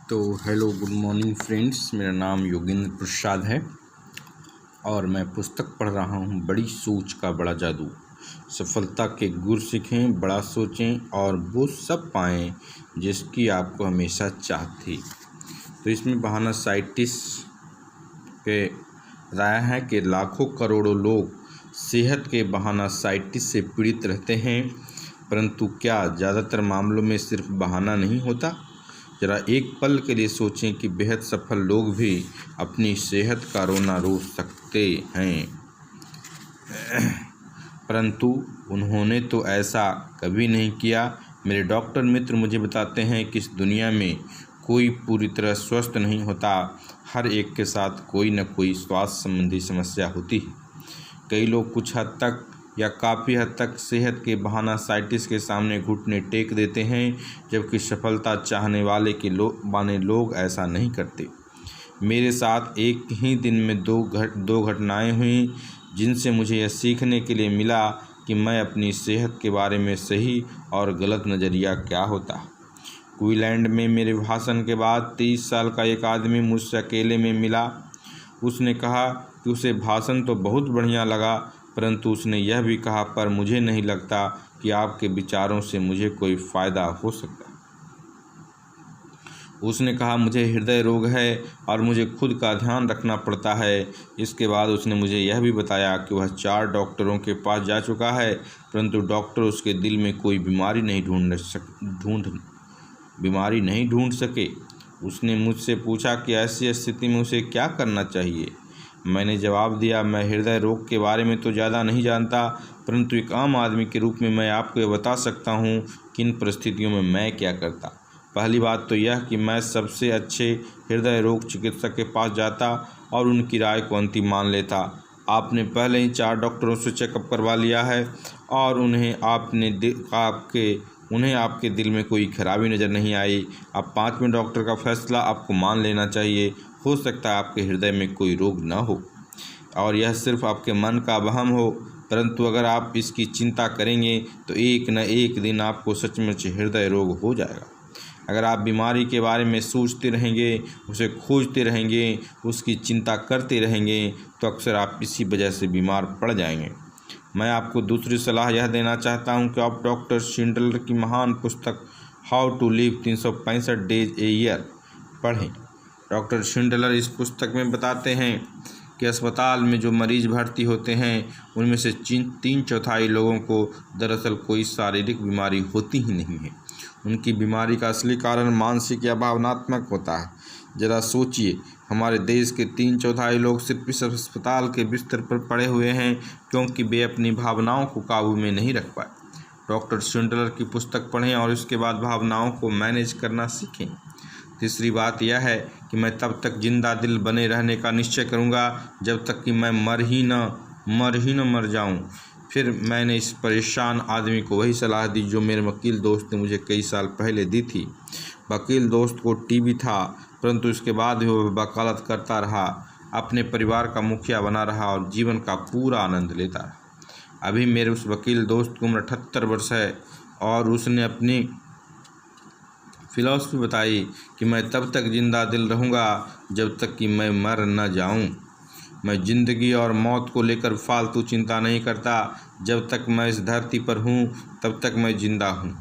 तो hello good morning friends, मेरा नाम योगेंद्र प्रसाद है और मैं पुस्तक पढ़ रहा हूँ बड़ी सोच का बड़ा जादू। सफलता के गुर सीखें, बड़ा सोचें और वो सब पाएं जिसकी आपको हमेशा चाह थी। तो इसमें बहाना साइंटिस्ट के राय है कि लाखों करोड़ों लोग सेहत के बहाना साइटिस से पीड़ित रहते हैं, परंतु क्या ज़्यादातर मामलों में सिर्फ बहाना नहीं होता? जरा एक पल के लिए सोचें कि बेहद सफल लोग भी अपनी सेहत का रोना रो सकते हैं, परंतु उन्होंने तो ऐसा कभी नहीं किया। मेरे डॉक्टर मित्र मुझे बताते हैं कि इस दुनिया में कोई पूरी तरह स्वस्थ नहीं होता, हर एक के साथ कोई न कोई स्वास्थ्य संबंधी समस्या होती है। कई लोग कुछ हद तक या काफ़ी हद तक सेहत के बहाना साइटिस के सामने घुटने टेक देते हैं, जबकि सफलता चाहने वाले के लोग ऐसा नहीं करते। मेरे साथ एक ही दिन में दो घटनाएं हुई जिनसे मुझे यह सीखने के लिए मिला कि मैं अपनी सेहत के बारे में सही और गलत नज़रिया क्या होता। क्वींसलैंड में मेरे भाषण के बाद 30 साल का एक आदमी मुझसे अकेले में मिला। उसने कहा कि उसे भाषण तो बहुत बढ़िया लगा, परंतु उसने यह भी कहा, पर मुझे नहीं लगता कि आपके विचारों से मुझे कोई फ़ायदा हो सकता। उसने कहा, मुझे हृदय रोग है और मुझे खुद का ध्यान रखना पड़ता है। इसके बाद उसने मुझे यह भी बताया कि वह 4 डॉक्टरों के पास जा चुका है, परंतु डॉक्टर उसके दिल में कोई बीमारी नहीं ढूंढ सके। उसने मुझसे पूछा कि ऐसी स्थिति में उसे क्या करना चाहिए। मैंने जवाब दिया, मैं हृदय रोग के बारे में तो ज़्यादा नहीं जानता, परंतु एक आम आदमी के रूप में मैं आपको ये बता सकता हूँ कि इन परिस्थितियों में मैं क्या करता। पहली बात तो यह कि मैं सबसे अच्छे हृदय रोग चिकित्सक के पास जाता और उनकी राय को अंतिम मान लेता। आपने पहले ही 4 डॉक्टरों से चेकअप करवा लिया है और उन्हें आपके दिल में कोई खराबी नज़र नहीं आई। अब 5वें डॉक्टर का फैसला आपको मान लेना चाहिए। हो सकता है आपके हृदय में कोई रोग न हो और यह सिर्फ आपके मन का वहम हो, परंतु अगर आप इसकी चिंता करेंगे तो एक न एक दिन आपको सचमुच हृदय रोग हो जाएगा। अगर आप बीमारी के बारे में सोचते रहेंगे, उसे खोजते रहेंगे, उसकी चिंता करते रहेंगे, तो अक्सर आप इसी वजह से बीमार पड़ जाएंगे। मैं आपको दूसरी सलाह यह देना चाहता हूं कि आप डॉक्टर शिंडलर की महान पुस्तक how to live 365 days a year पढ़ें। डॉक्टर शिंडलर इस पुस्तक में बताते हैं कि अस्पताल में जो मरीज भर्ती होते हैं उनमें से 3/4 लोगों को दरअसल कोई शारीरिक बीमारी होती ही नहीं है। उनकी बीमारी का असली कारण मानसिक या भावनात्मक होता है। ज़रा सोचिए, हमारे देश के 3/4 लोग सिर्फ इस अस्पताल के बिस्तर पर पड़े हुए हैं क्योंकि वे अपनी भावनाओं को काबू में नहीं रख पाए। डॉक्टर शिंडलर की पुस्तक पढ़ें और उसके बाद भावनाओं को मैनेज करना सीखें। तीसरी बात यह है कि मैं तब तक जिंदा दिल बने रहने का निश्चय करूंगा जब तक कि मैं मर ही न मर जाऊं। फिर मैंने इस परेशान आदमी को वही सलाह दी जो मेरे वकील दोस्त ने मुझे कई साल पहले दी थी। वकील दोस्त को टीबी था, परंतु इसके बाद भी वह वकालत करता रहा, अपने परिवार का मुखिया बना रहा और जीवन का पूरा आनंद लेता रहा। अभी मेरे उस वकील दोस्त की उम्र 78 वर्ष है और उसने अपनी फिलॉसफी बताई कि मैं तब तक जिंदा दिल रहूँगा जब तक कि मैं मर न जाऊँ। मैं ज़िंदगी और मौत को लेकर फालतू चिंता नहीं करता। जब तक मैं इस धरती पर हूँ तब तक मैं जिंदा हूँ,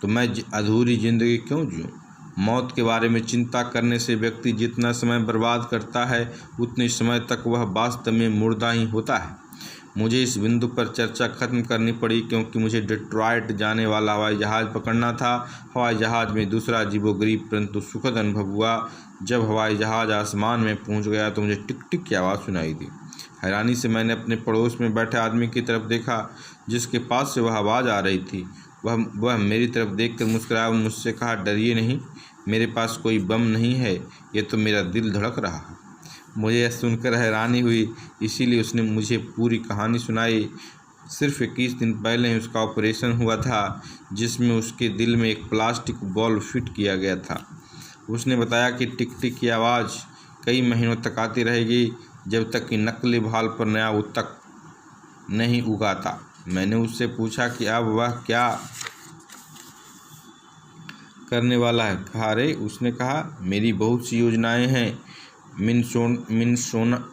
तो मैं अधूरी ज़िंदगी क्यों जीऊँ। मौत के बारे में चिंता करने से व्यक्ति जितना समय बर्बाद करता है उतने समय तक वह वास्तव में मुर्दा ही होता है। मुझे इस बिंदु पर चर्चा खत्म करनी पड़ी क्योंकि मुझे डेट्रॉयट जाने वाला हवाई जहाज़ पकड़ना था। हवाई जहाज़ में दूसरा अजीबोगरीब परंतु सुखद अनुभव हुआ। जब हवाई जहाज़ आसमान में पहुंच गया तो मुझे टिक टिक की आवाज़ सुनाई दी। हैरानी से मैंने अपने पड़ोस में बैठे आदमी की तरफ देखा जिसके पास से वह आवाज़ आ रही थी। वह मेरी तरफ देखकर मुस्कुराया और मुझसे कहा, डरिए नहीं, मेरे पास कोई बम नहीं है, ये तो मेरा दिल धड़क रहा है। मुझे यह सुनकर हैरानी हुई, इसीलिए उसने मुझे पूरी कहानी सुनाई। सिर्फ 21 दिन पहले ही उसका ऑपरेशन हुआ था जिसमें उसके दिल में एक प्लास्टिक बॉल फिट किया गया था। उसने बताया कि टिक टिक की आवाज़ कई महीनों तक आती रहेगी जब तक कि नकली भाल पर नया ऊतक नहीं उगाता। मैंने उससे पूछा कि अब वह क्या करने वाला है। कहा रे, उसने कहा, मेरी बहुत सी योजनाएं हैं।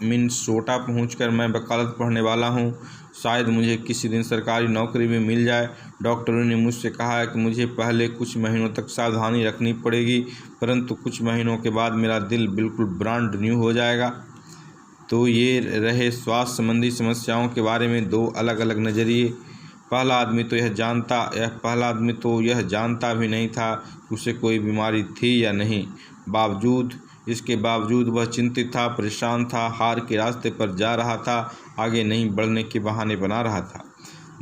मिनसोटा पहुंचकर मैं वकालत पढ़ने वाला हूं। शायद मुझे किसी दिन सरकारी नौकरी भी मिल जाए। डॉक्टरों ने मुझसे कहा है कि मुझे पहले कुछ महीनों तक सावधानी रखनी पड़ेगी, परंतु कुछ महीनों के बाद मेरा दिल बिल्कुल ब्रांड न्यू हो जाएगा। तो ये रहे स्वास्थ्य संबंधी समस्याओं के बारे में दो अलग अलग नज़रिए। पहला आदमी तो यह जानता भी नहीं था कि उसे कोई बीमारी थी या नहीं। इसके बावजूद वह चिंतित था, परेशान था, हार के रास्ते पर जा रहा था, आगे नहीं बढ़ने के बहाने बना रहा था।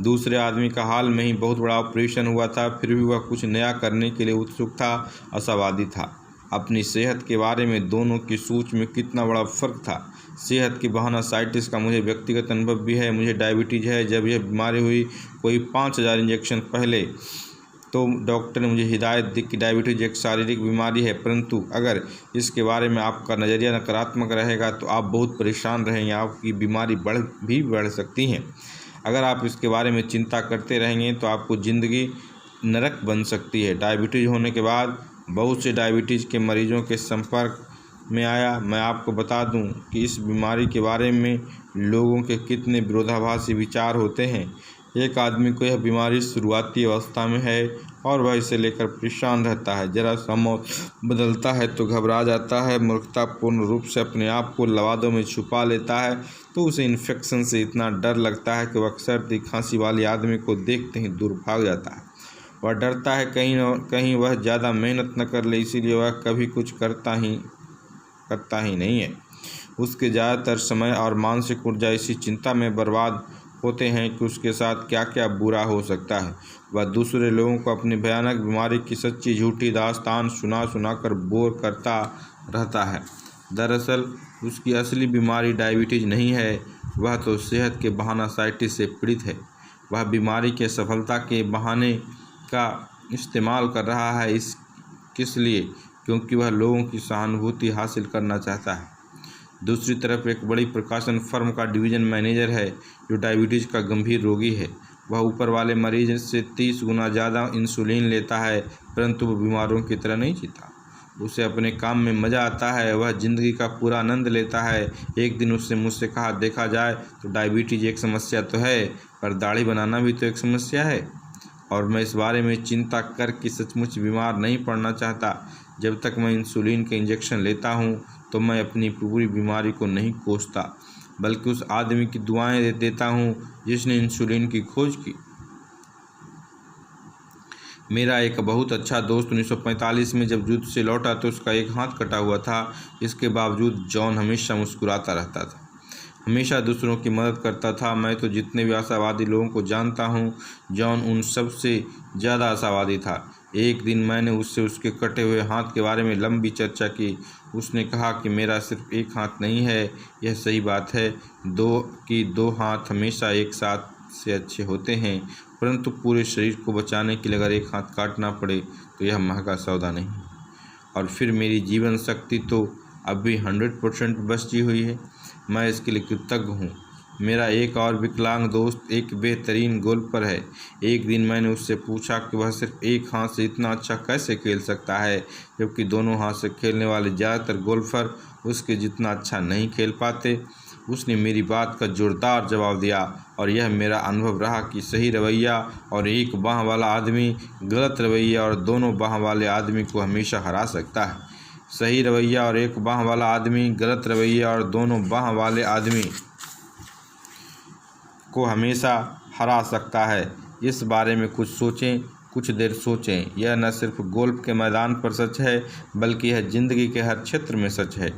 दूसरे आदमी का हाल में ही बहुत बड़ा ऑपरेशन हुआ था, फिर भी वह कुछ नया करने के लिए उत्सुक था, आशावादी था। अपनी सेहत के बारे में दोनों की सोच में कितना बड़ा फर्क था। सेहत के बहाना साइटिस का मुझे व्यक्तिगत अनुभव भी है। मुझे डायबिटीज़ है। जब यह बीमारी हुई कोई 5000 इंजेक्शन पहले, तो डॉक्टर ने मुझे हिदायत दी कि डायबिटीज़ एक शारीरिक बीमारी है, परंतु अगर इसके बारे में आपका नज़रिया नकारात्मक रहेगा तो आप बहुत परेशान रहेंगे। आपकी बीमारी बढ़ सकती है। अगर आप इसके बारे में चिंता करते रहेंगे तो आपको ज़िंदगी नरक बन सकती है। डायबिटीज़ होने के बाद बहुत से डायबिटीज़ के मरीजों के संपर्क में आया। मैं आपको बता दूं कि इस बीमारी के बारे में लोगों के कितने विरोधाभासी विचार होते हैं। एक आदमी को यह बीमारी शुरुआती अवस्था में है और वह इसे लेकर परेशान रहता है। जरा सा मौसम बदलता है तो घबरा जाता है, मूर्खतापूर्ण रूप से अपने आप को लवादों में छुपा लेता है, तो उसे इन्फेक्शन से इतना डर लगता है कि वह सर्दी खांसी वाले आदमी को देखते ही दूर भाग जाता है। वह डरता है कहीं वह ज़्यादा मेहनत न कर ले, इसीलिए वह कभी कुछ करता ही नहीं है। उसके ज़्यादातर समय और मानसिक ऊर्जा इसी चिंता में बर्बाद होते हैं कि उसके साथ क्या क्या बुरा हो सकता है। वह दूसरे लोगों को अपनी भयानक बीमारी की सच्ची झूठी दास्तान सुना कर बोर करता रहता है। दरअसल उसकी असली बीमारी डायबिटीज़ नहीं है, वह तो सेहत के बहाना साइटिस से पीड़ित है। वह बीमारी के सफलता के बहाने का इस्तेमाल कर रहा है, किस लिए? क्योंकि वह लोगों की सहानुभूति हासिल करना चाहता है। दूसरी तरफ एक बड़ी प्रकाशन फर्म का डिवीज़न मैनेजर है जो डायबिटीज़ का गंभीर रोगी है। वह ऊपर वाले मरीज से 30 गुना ज़्यादा इंसुलिन लेता है, परंतु वह बीमारों की तरह नहीं जीता। उसे अपने काम में मज़ा आता है, वह ज़िंदगी का पूरा आनंद लेता है। एक दिन उसने मुझसे कहा, देखा जाए तो डायबिटीज़ एक समस्या तो है, पर दाढ़ी बनाना भी तो एक समस्या है, और मैं इस बारे में चिंता करके सचमुच बीमार नहीं पड़ना चाहता। जब तक मैं इंसुलिन के इंजेक्शन लेता हूँ तो मैं अपनी पूरी बीमारी को नहीं कोसता, बल्कि उस आदमी की दुआएं देता हूँ जिसने इंसुलिन की खोज की। मेरा एक बहुत अच्छा दोस्त 1945 में जब युद्ध से लौटा तो उसका एक हाथ कटा हुआ था। इसके बावजूद जॉन हमेशा मुस्कुराता रहता था, हमेशा दूसरों की मदद करता था। मैं तो जितने भी आशावादी लोगों को जानता हूँ, जॉन उन सब से ज़्यादा आशावादी था। एक दिन मैंने उससे उसके कटे हुए हाथ के बारे में लंबी चर्चा की। उसने कहा कि मेरा सिर्फ एक हाथ नहीं है। यह सही बात है, दो हाथ हमेशा एक साथ से अच्छे होते हैं, परंतु पूरे शरीर को बचाने के लिए अगर एक हाथ काटना पड़े तो यह महंगा सौदा नहीं। और फिर मेरी जीवन शक्ति तो अब भी 100% बची हुई है। मैं इसके लिए कृतज्ञ हूँ। मेरा एक और विकलांग दोस्त एक बेहतरीन गोल्फर है। एक दिन मैंने उससे पूछा कि वह सिर्फ एक हाथ से इतना अच्छा कैसे खेल सकता है, जबकि दोनों हाथ से खेलने वाले ज़्यादातर गोल्फर उसके जितना अच्छा नहीं खेल पाते। उसने मेरी बात का जोरदार जवाब दिया, और यह मेरा अनुभव रहा कि सही रवैया और एक बाह वाला आदमी गलत रवैया और दोनों बाह वाले आदमी को हमेशा हरा सकता है। सही रवैया और एक बाह वाला आदमी गलत रवैया और दोनों बाह वाले आदमी को हमेशा हरा सकता है। इस बारे में कुछ देर सोचें। यह न सिर्फ गोल्फ के मैदान पर सच है, बल्कि यह जिंदगी के हर क्षेत्र में सच है।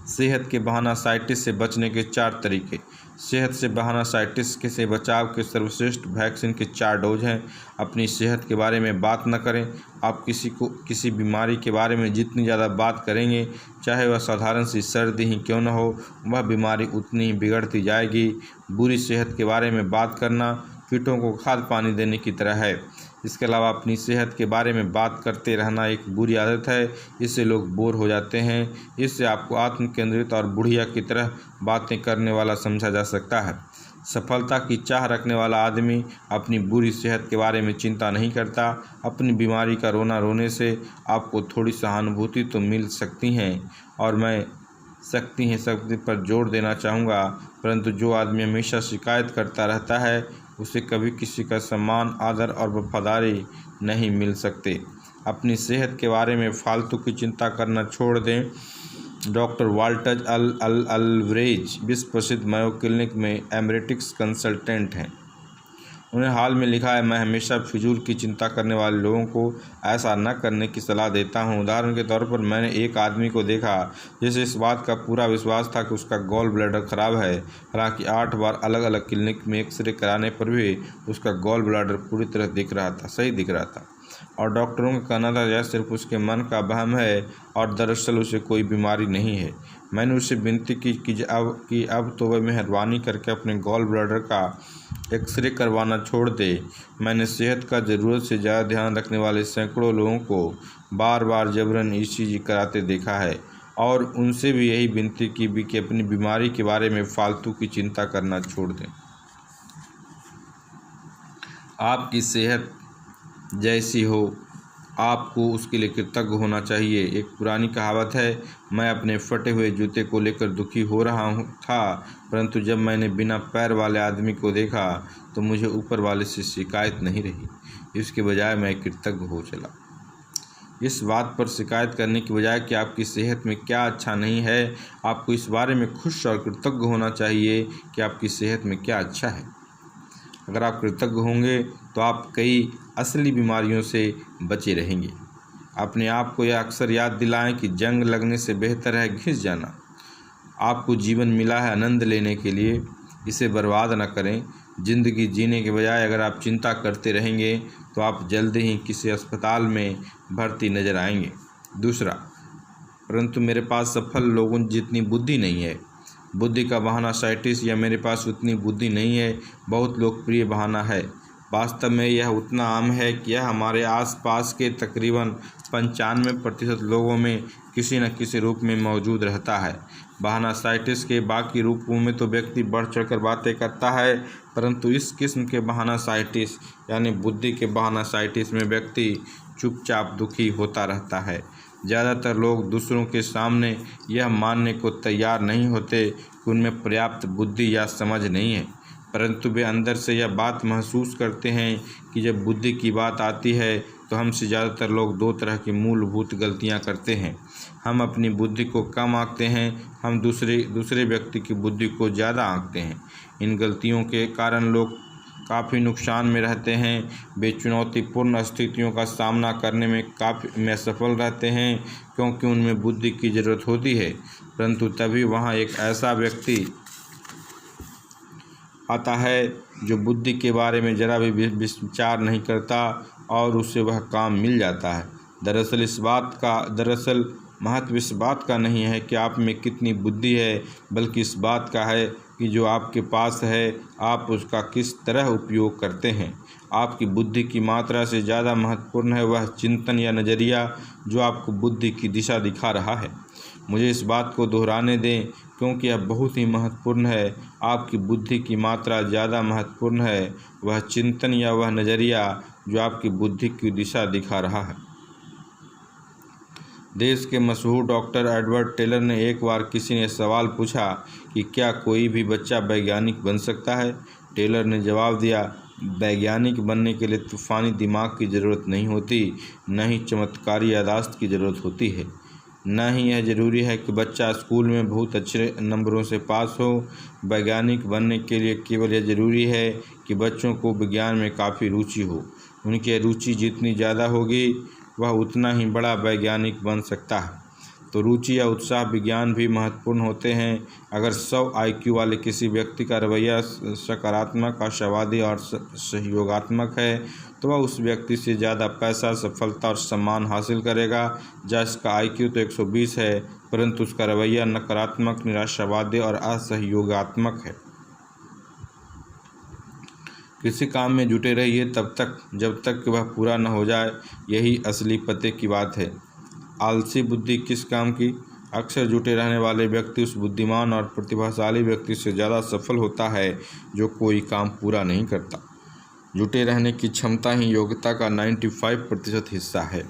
सेहत के बहाना साइटिस से बचने के 4 तरीके। सेहत से बहाना साइटिस से बचाव के सर्वश्रेष्ठ वैक्सीन के 4 डोज हैं। अपनी सेहत के बारे में बात न करें। आप किसी बीमारी के बारे में जितनी ज़्यादा बात करेंगे, चाहे वह साधारण सी सर्दी ही क्यों न हो, वह बीमारी उतनी ही बिगड़ती जाएगी। बुरी सेहत के बारे में बात करना कीटों को खाद पानी देने की तरह है। इसके अलावा अपनी सेहत के बारे में बात करते रहना एक बुरी आदत है। इससे लोग बोर हो जाते हैं। इससे आपको आत्म केंद्रित और बुढ़िया की तरह बातें करने वाला समझा जा सकता है। सफलता की चाह रखने वाला आदमी अपनी बुरी सेहत के बारे में चिंता नहीं करता। अपनी बीमारी का रोना रोने से आपको थोड़ी सहानुभूति तो मिल सकती है, और मैं शक्ति पर जोर देना चाहूँगा, परंतु जो आदमी हमेशा शिकायत करता रहता है उसे कभी किसी का सम्मान, आदर और वफादारी नहीं मिल सकते। अपनी सेहत के बारे में फालतू की चिंता करना छोड़ दें। डॉक्टर वाल्टर अल्वरेज विश्व प्रसिद्ध मायो क्लिनिक में एमरेटिक्स कंसल्टेंट हैं। उन्हें हाल में लिखा है, मैं हमेशा फिजूल की चिंता करने वाले लोगों को ऐसा न करने की सलाह देता हूं। उदाहरण के तौर पर मैंने एक आदमी को देखा जिसे इस बात का पूरा विश्वास था कि उसका गॉल ब्लैडर खराब है। हालांकि 8 बार अलग अलग क्लिनिक में एक्सरे कराने पर भी उसका गॉल ब्लैडर पूरी तरह सही दिख रहा था, और डॉक्टरों का कहना था यह सिर्फ उसके मन का वहम है और दरअसल उसे कोई बीमारी नहीं है। मैंने उससे विनती की कि अब तो वह मेहरबानी करके अपने गॉल ब्लैडर का एक्सरे करवाना छोड़ दे। मैंने सेहत का ज़रूरत से ज़्यादा ध्यान रखने वाले सैकड़ों लोगों को बार बार जबरन ECG कराते देखा है, और उनसे भी यही विनती की भी कि अपनी बीमारी के बारे में फालतू की चिंता करना छोड़ दें। आपकी सेहत जैसी हो, आपको उसके लिए कृतज्ञ होना चाहिए। एक पुरानी कहावत है, मैं अपने फटे हुए जूते को लेकर दुखी हो रहा था, परंतु जब मैंने बिना पैर वाले आदमी को देखा तो मुझे ऊपर वाले से शिकायत नहीं रही। इसके बजाय मैं कृतज्ञ हो चला। इस बात पर शिकायत करने की बजाय कि आपकी सेहत में क्या अच्छा नहीं है, आपको इस बारे में खुश और कृतज्ञ होना चाहिए कि आपकी सेहत में क्या अच्छा है। अगर आप कृतज्ञ होंगे तो आप कई असली बीमारियों से बचे रहेंगे। अपने आप को यह अक्सर याद दिलाएं कि जंग लगने से बेहतर है घिस जाना। आपको जीवन मिला है आनंद लेने के लिए, इसे बर्बाद न करें। ज़िंदगी जीने के बजाय अगर आप चिंता करते रहेंगे तो आप जल्द ही किसी अस्पताल में भर्ती नजर आएंगे। दूसरा, परंतु मेरे पास सफल लोगों जितनी बुद्धि नहीं है। बुद्धि का बहाना साइटिस या मेरे पास उतनी बुद्धि नहीं है बहुत लोकप्रिय बहाना है। वास्तव में यह उतना आम है कि यह हमारे आसपास के तकरीबन 95% लोगों में किसी न किसी रूप में मौजूद रहता है। बहाना साइटिस के बाकी रूपों में तो व्यक्ति बढ़ चढ़कर बातें करता है, परंतु इस किस्म के बहाना साइटिस यानी बुद्धि के बहाना साइटिस में व्यक्ति चुपचाप दुखी होता रहता है। ज़्यादातर लोग दूसरों के सामने यह मानने को तैयार नहीं होते कि उनमें पर्याप्त बुद्धि या समझ नहीं है, परंतु वे अंदर से यह बात महसूस करते हैं कि जब बुद्धि की बात आती है तो हमसे ज़्यादातर लोग 2 तरह की मूलभूत गलतियां करते हैं। हम अपनी बुद्धि को कम आंकते हैं, हम दूसरे व्यक्ति की बुद्धि को ज़्यादा आंकते हैं। इन गलतियों के कारण लोग काफ़ी नुकसान में रहते हैं। वे चुनौतीपूर्ण स्थितियों का सामना करने में असफल रहते हैं क्योंकि उनमें बुद्धि की ज़रूरत होती है, परंतु तभी वहाँ एक ऐसा व्यक्ति आता है जो बुद्धि के बारे में ज़रा भी विचार नहीं करता और उसे वह काम मिल जाता है। दरअसल महत्व इस बात का नहीं है कि आप में कितनी बुद्धि है, बल्कि इस बात का है कि जो आपके पास है आप उसका किस तरह उपयोग करते हैं। आपकी बुद्धि की मात्रा से ज़्यादा महत्वपूर्ण है वह चिंतन या नज़रिया जो आपको बुद्धि की दिशा दिखा रहा है। मुझे इस बात को दोहराने दें क्योंकि यह बहुत ही महत्वपूर्ण है। आपकी बुद्धि की मात्रा ज़्यादा महत्वपूर्ण है वह चिंतन या वह नज़रिया जो आपकी बुद्धि की दिशा दिखा रहा है। देश के मशहूर डॉक्टर एडवर्ड टेलर ने एक बार किसी ने सवाल पूछा कि क्या कोई भी बच्चा वैज्ञानिक बन सकता है। टेलर ने जवाब दिया, वैज्ञानिक बनने के लिए तूफ़ानी दिमाग की ज़रूरत नहीं होती, न ही चमत्कारी याददाश्त की ज़रूरत होती है, न ही यह ज़रूरी है कि बच्चा स्कूल में बहुत अच्छे नंबरों से पास हो। वैज्ञानिक बनने के लिए केवल यह ज़रूरी है कि बच्चों को विज्ञान में काफ़ी रुचि हो। उनकी रुचि जितनी ज़्यादा होगी वह उतना ही बड़ा वैज्ञानिक बन सकता है। तो रुचि या उत्साह विज्ञान भी महत्वपूर्ण होते हैं। अगर 100 IQ वाले किसी व्यक्ति का रवैया सकारात्मक, आशावादी और सहयोगात्मक है तो वह उस व्यक्ति से ज़्यादा पैसा, सफलता और सम्मान हासिल करेगा जिसका IQ तो 120 है परंतु उसका रवैया नकारात्मक, निराशावादी और असहयोगात्मक है। किसी काम में जुटे रहिए तब तक जब तक कि वह पूरा न हो जाए, यही असली पते की बात है। आलसी बुद्धि किस काम की। अक्सर जुटे रहने वाले व्यक्ति उस बुद्धिमान और प्रतिभाशाली व्यक्ति से ज़्यादा सफल होता है जो कोई काम पूरा नहीं करता। जुटे रहने की क्षमता ही योग्यता का 95% हिस्सा है।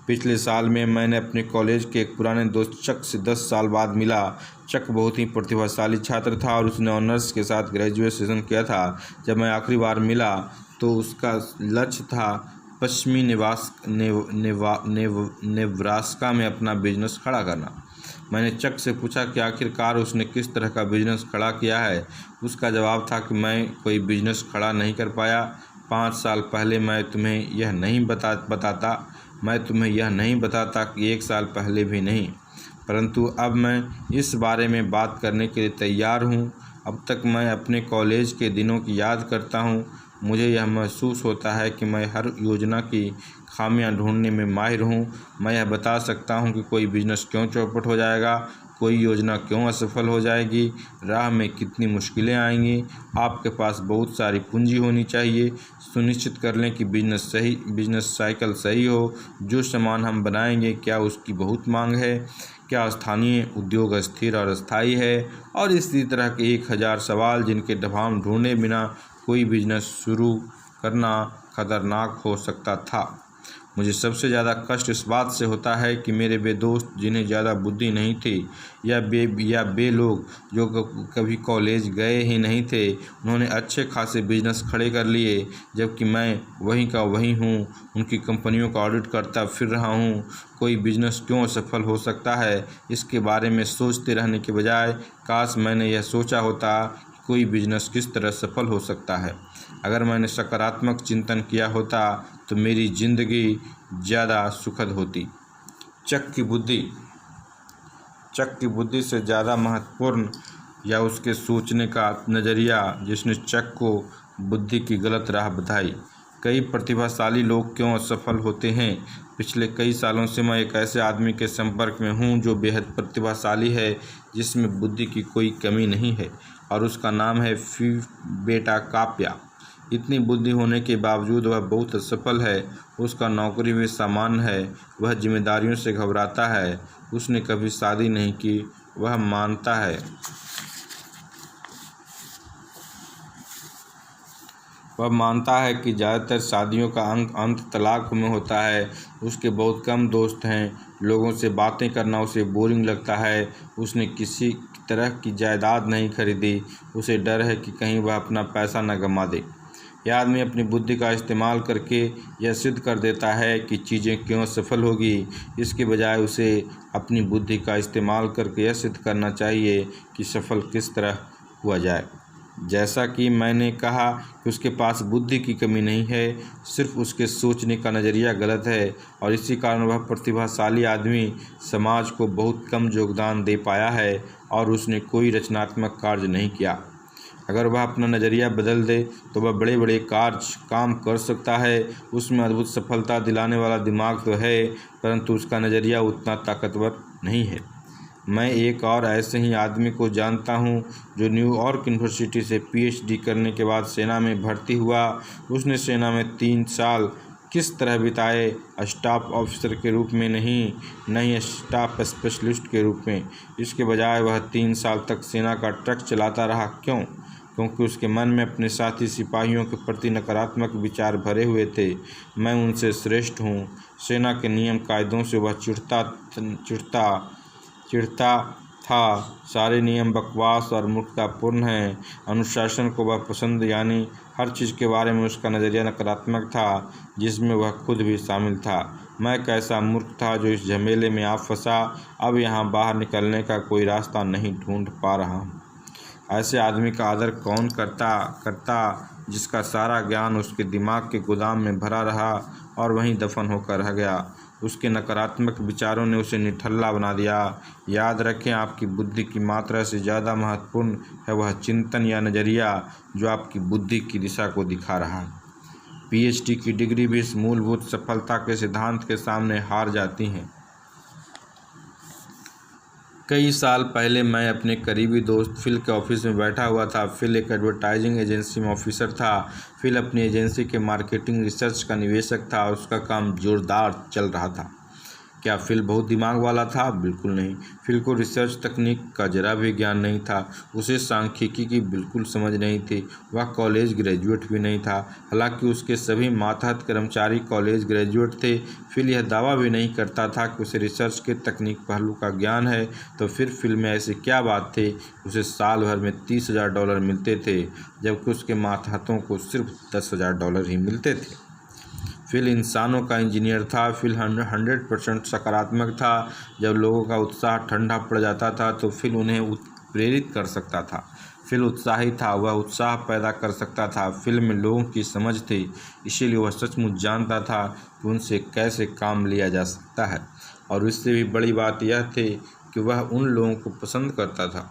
पिछले साल में मैंने अपने कॉलेज के एक पुराने दोस्त चक से 10 साल बाद मिला। चक बहुत ही प्रतिभाशाली छात्र था और उसने ऑनर्स के साथ ग्रेजुएशन किया था। जब मैं आखिरी बार मिला तो उसका लक्ष्य था पश्चिमी नेब्रास्का में अपना बिजनेस खड़ा करना। मैंने चक से पूछा कि आखिरकार उसने किस तरह का बिजनेस खड़ा किया है। उसका जवाब था कि मैं कोई बिजनेस खड़ा नहीं कर पाया। 5 साल पहले मैं तुम्हें यह नहीं बताता कि 1 साल पहले भी नहीं, परंतु अब मैं इस बारे में बात करने के लिए तैयार हूँ। अब तक मैं अपने कॉलेज के दिनों की याद करता हूँ। मुझे यह महसूस होता है कि मैं हर योजना की खामियां ढूंढने में माहिर हूँ। मैं यह बता सकता हूँ कि कोई बिजनेस क्यों चौपट हो जाएगा, कोई योजना क्यों असफल हो जाएगी, राह में कितनी मुश्किलें आएंगी। आपके पास बहुत सारी पूंजी होनी चाहिए। सुनिश्चित कर लें कि बिजनेस साइकिल सही हो। जो सामान हम बनाएंगे क्या उसकी बहुत मांग है, क्या स्थानीय उद्योग स्थिर और स्थायी है, और इसी तरह के 1000 सवाल जिनके जवाब ढूंढे बिना कोई बिजनेस शुरू करना खतरनाक हो सकता था। मुझे सबसे ज़्यादा कष्ट इस बात से होता है कि मेरे वे दोस्त जिन्हें ज़्यादा बुद्धि नहीं थी या वे लोग जो कभी कॉलेज गए ही नहीं थे, उन्होंने अच्छे खासे बिजनेस खड़े कर लिए, जबकि मैं वहीं का वहीं हूँ। उनकी कंपनियों का ऑडिट करता फिर रहा हूँ। कोई बिजनेस क्यों असफल हो सकता है, इसके बारे में सोचते रहने के बजाय काश मैंने यह सोचा होता कि कोई बिजनेस किस तरह सफल हो सकता है। अगर मैंने सकारात्मक चिंतन किया होता तो मेरी जिंदगी ज़्यादा सुखद होती। चक की बुद्धि से ज़्यादा महत्वपूर्ण या उसके सोचने का नज़रिया जिसने चक को बुद्धि की गलत राह बताई। कई प्रतिभाशाली लोग क्यों असफल होते हैं। पिछले कई सालों से मैं एक ऐसे आदमी के संपर्क में हूँ जो बेहद प्रतिभाशाली है, जिसमें बुद्धि की कोई कमी नहीं है, और उसका नाम है बेटा काप्या। इतनी बुद्धि होने के बावजूद वह बहुत असफल है। उसका नौकरी भी सामान्य है। वह जिम्मेदारियों से घबराता है। उसने कभी शादी नहीं की। वह मानता है कि ज़्यादातर शादियों का अंत तलाक में होता है। उसके बहुत कम दोस्त हैं। लोगों से बातें करना उसे बोरिंग लगता है। उसने किसी तरह की जायदाद नहीं खरीदी। उसे डर है कि कहीं वह अपना पैसा न गंवा दे। यह आदमी अपनी बुद्धि का इस्तेमाल करके यह सिद्ध कर देता है कि चीज़ें क्यों सफल होगी। इसके बजाय उसे अपनी बुद्धि का इस्तेमाल करके यह सिद्ध करना चाहिए कि सफल किस तरह हुआ जाए। जैसा कि मैंने कहा कि उसके पास बुद्धि की कमी नहीं है, सिर्फ उसके सोचने का नज़रिया गलत है, और इसी कारण वह प्रतिभाशाली आदमी समाज को बहुत कम योगदान दे पाया है और उसने कोई रचनात्मक कार्य नहीं किया। अगर वह अपना नज़रिया बदल दे तो वह बड़े बड़े काम कर सकता है। उसमें अद्भुत सफलता दिलाने वाला दिमाग तो है, परंतु उसका नज़रिया उतना ताकतवर नहीं है। मैं एक और ऐसे ही आदमी को जानता हूँ जो न्यूयॉर्क यूनिवर्सिटी से PhD करने के बाद सेना में भर्ती हुआ। उसने सेना में 3 साल किस तरह बिताए, स्टाफ ऑफिसर के रूप में नहीं स्टाफ स्पेशलिस्ट के रूप में। इसके बजाय वह 3 साल तक सेना का ट्रक चलाता रहा। क्योंकि उसके मन में अपने साथी सिपाहियों के प्रति नकारात्मक विचार भरे हुए थे। मैं उनसे श्रेष्ठ हूँ। सेना के नियम कायदों से वह चिढ़ता था। सारे नियम बकवास और मूर्खतापूर्ण हैं। अनुशासन को वह पसंद, यानी हर चीज़ के बारे में उसका नज़रिया नकारात्मक था, जिसमें वह खुद भी शामिल था। मैं कैसा मूर्ख था जो इस झमेले में आ फंसा। अब यहाँ बाहर निकलने का कोई रास्ता नहीं ढूंढ पा रहा हूँ। ऐसे आदमी का आदर कौन करता जिसका सारा ज्ञान उसके दिमाग के गोदाम में भरा रहा और वहीं दफन होकर रह गया। उसके नकारात्मक विचारों ने उसे निठल्ला बना दिया। याद रखें, आपकी बुद्धि की मात्रा से ज़्यादा महत्वपूर्ण है वह चिंतन या नज़रिया जो आपकी बुद्धि की दिशा को दिखा रहा है। PhD की डिग्री भी इस मूलभूत सफलता के सिद्धांत के सामने हार जाती हैं। कई साल पहले मैं अपने करीबी दोस्त फिल के ऑफिस में बैठा हुआ था। फिल एक एडवर्टाइजिंग एजेंसी में ऑफिसर था। फिल अपनी एजेंसी के मार्केटिंग रिसर्च का निवेशक था और उसका काम जोरदार चल रहा था। क्या फिल बहुत दिमाग वाला था? बिल्कुल नहीं। फिल को रिसर्च तकनीक का जरा भी ज्ञान नहीं था। उसे सांख्यिकी की बिल्कुल समझ नहीं थी। वह कॉलेज ग्रेजुएट भी नहीं था। हालांकि उसके सभी मातहत कर्मचारी कॉलेज ग्रेजुएट थे। फिल यह दावा भी नहीं करता था कि उसे रिसर्च के तकनीक पहलू का ज्ञान है। तो फिर फिल में ऐसी क्या बात थी? उसे साल भर में $30,000 मिलते थे, जबकि उसके मातहतों को सिर्फ $10,000 ही मिलते थे। फिल इंसानों का इंजीनियर था। फिल 100% सकारात्मक था। जब लोगों का उत्साह ठंडा पड़ जाता था तो फिल उन्हें प्रेरित कर सकता था। फिल उत्साही था, वह उत्साह पैदा कर सकता था। फिल में लोगों की समझ थी, इसीलिए वह सचमुच जानता था कि उनसे कैसे काम लिया जा सकता है। और इससे भी बड़ी बात यह थी कि वह उन लोगों को पसंद करता था।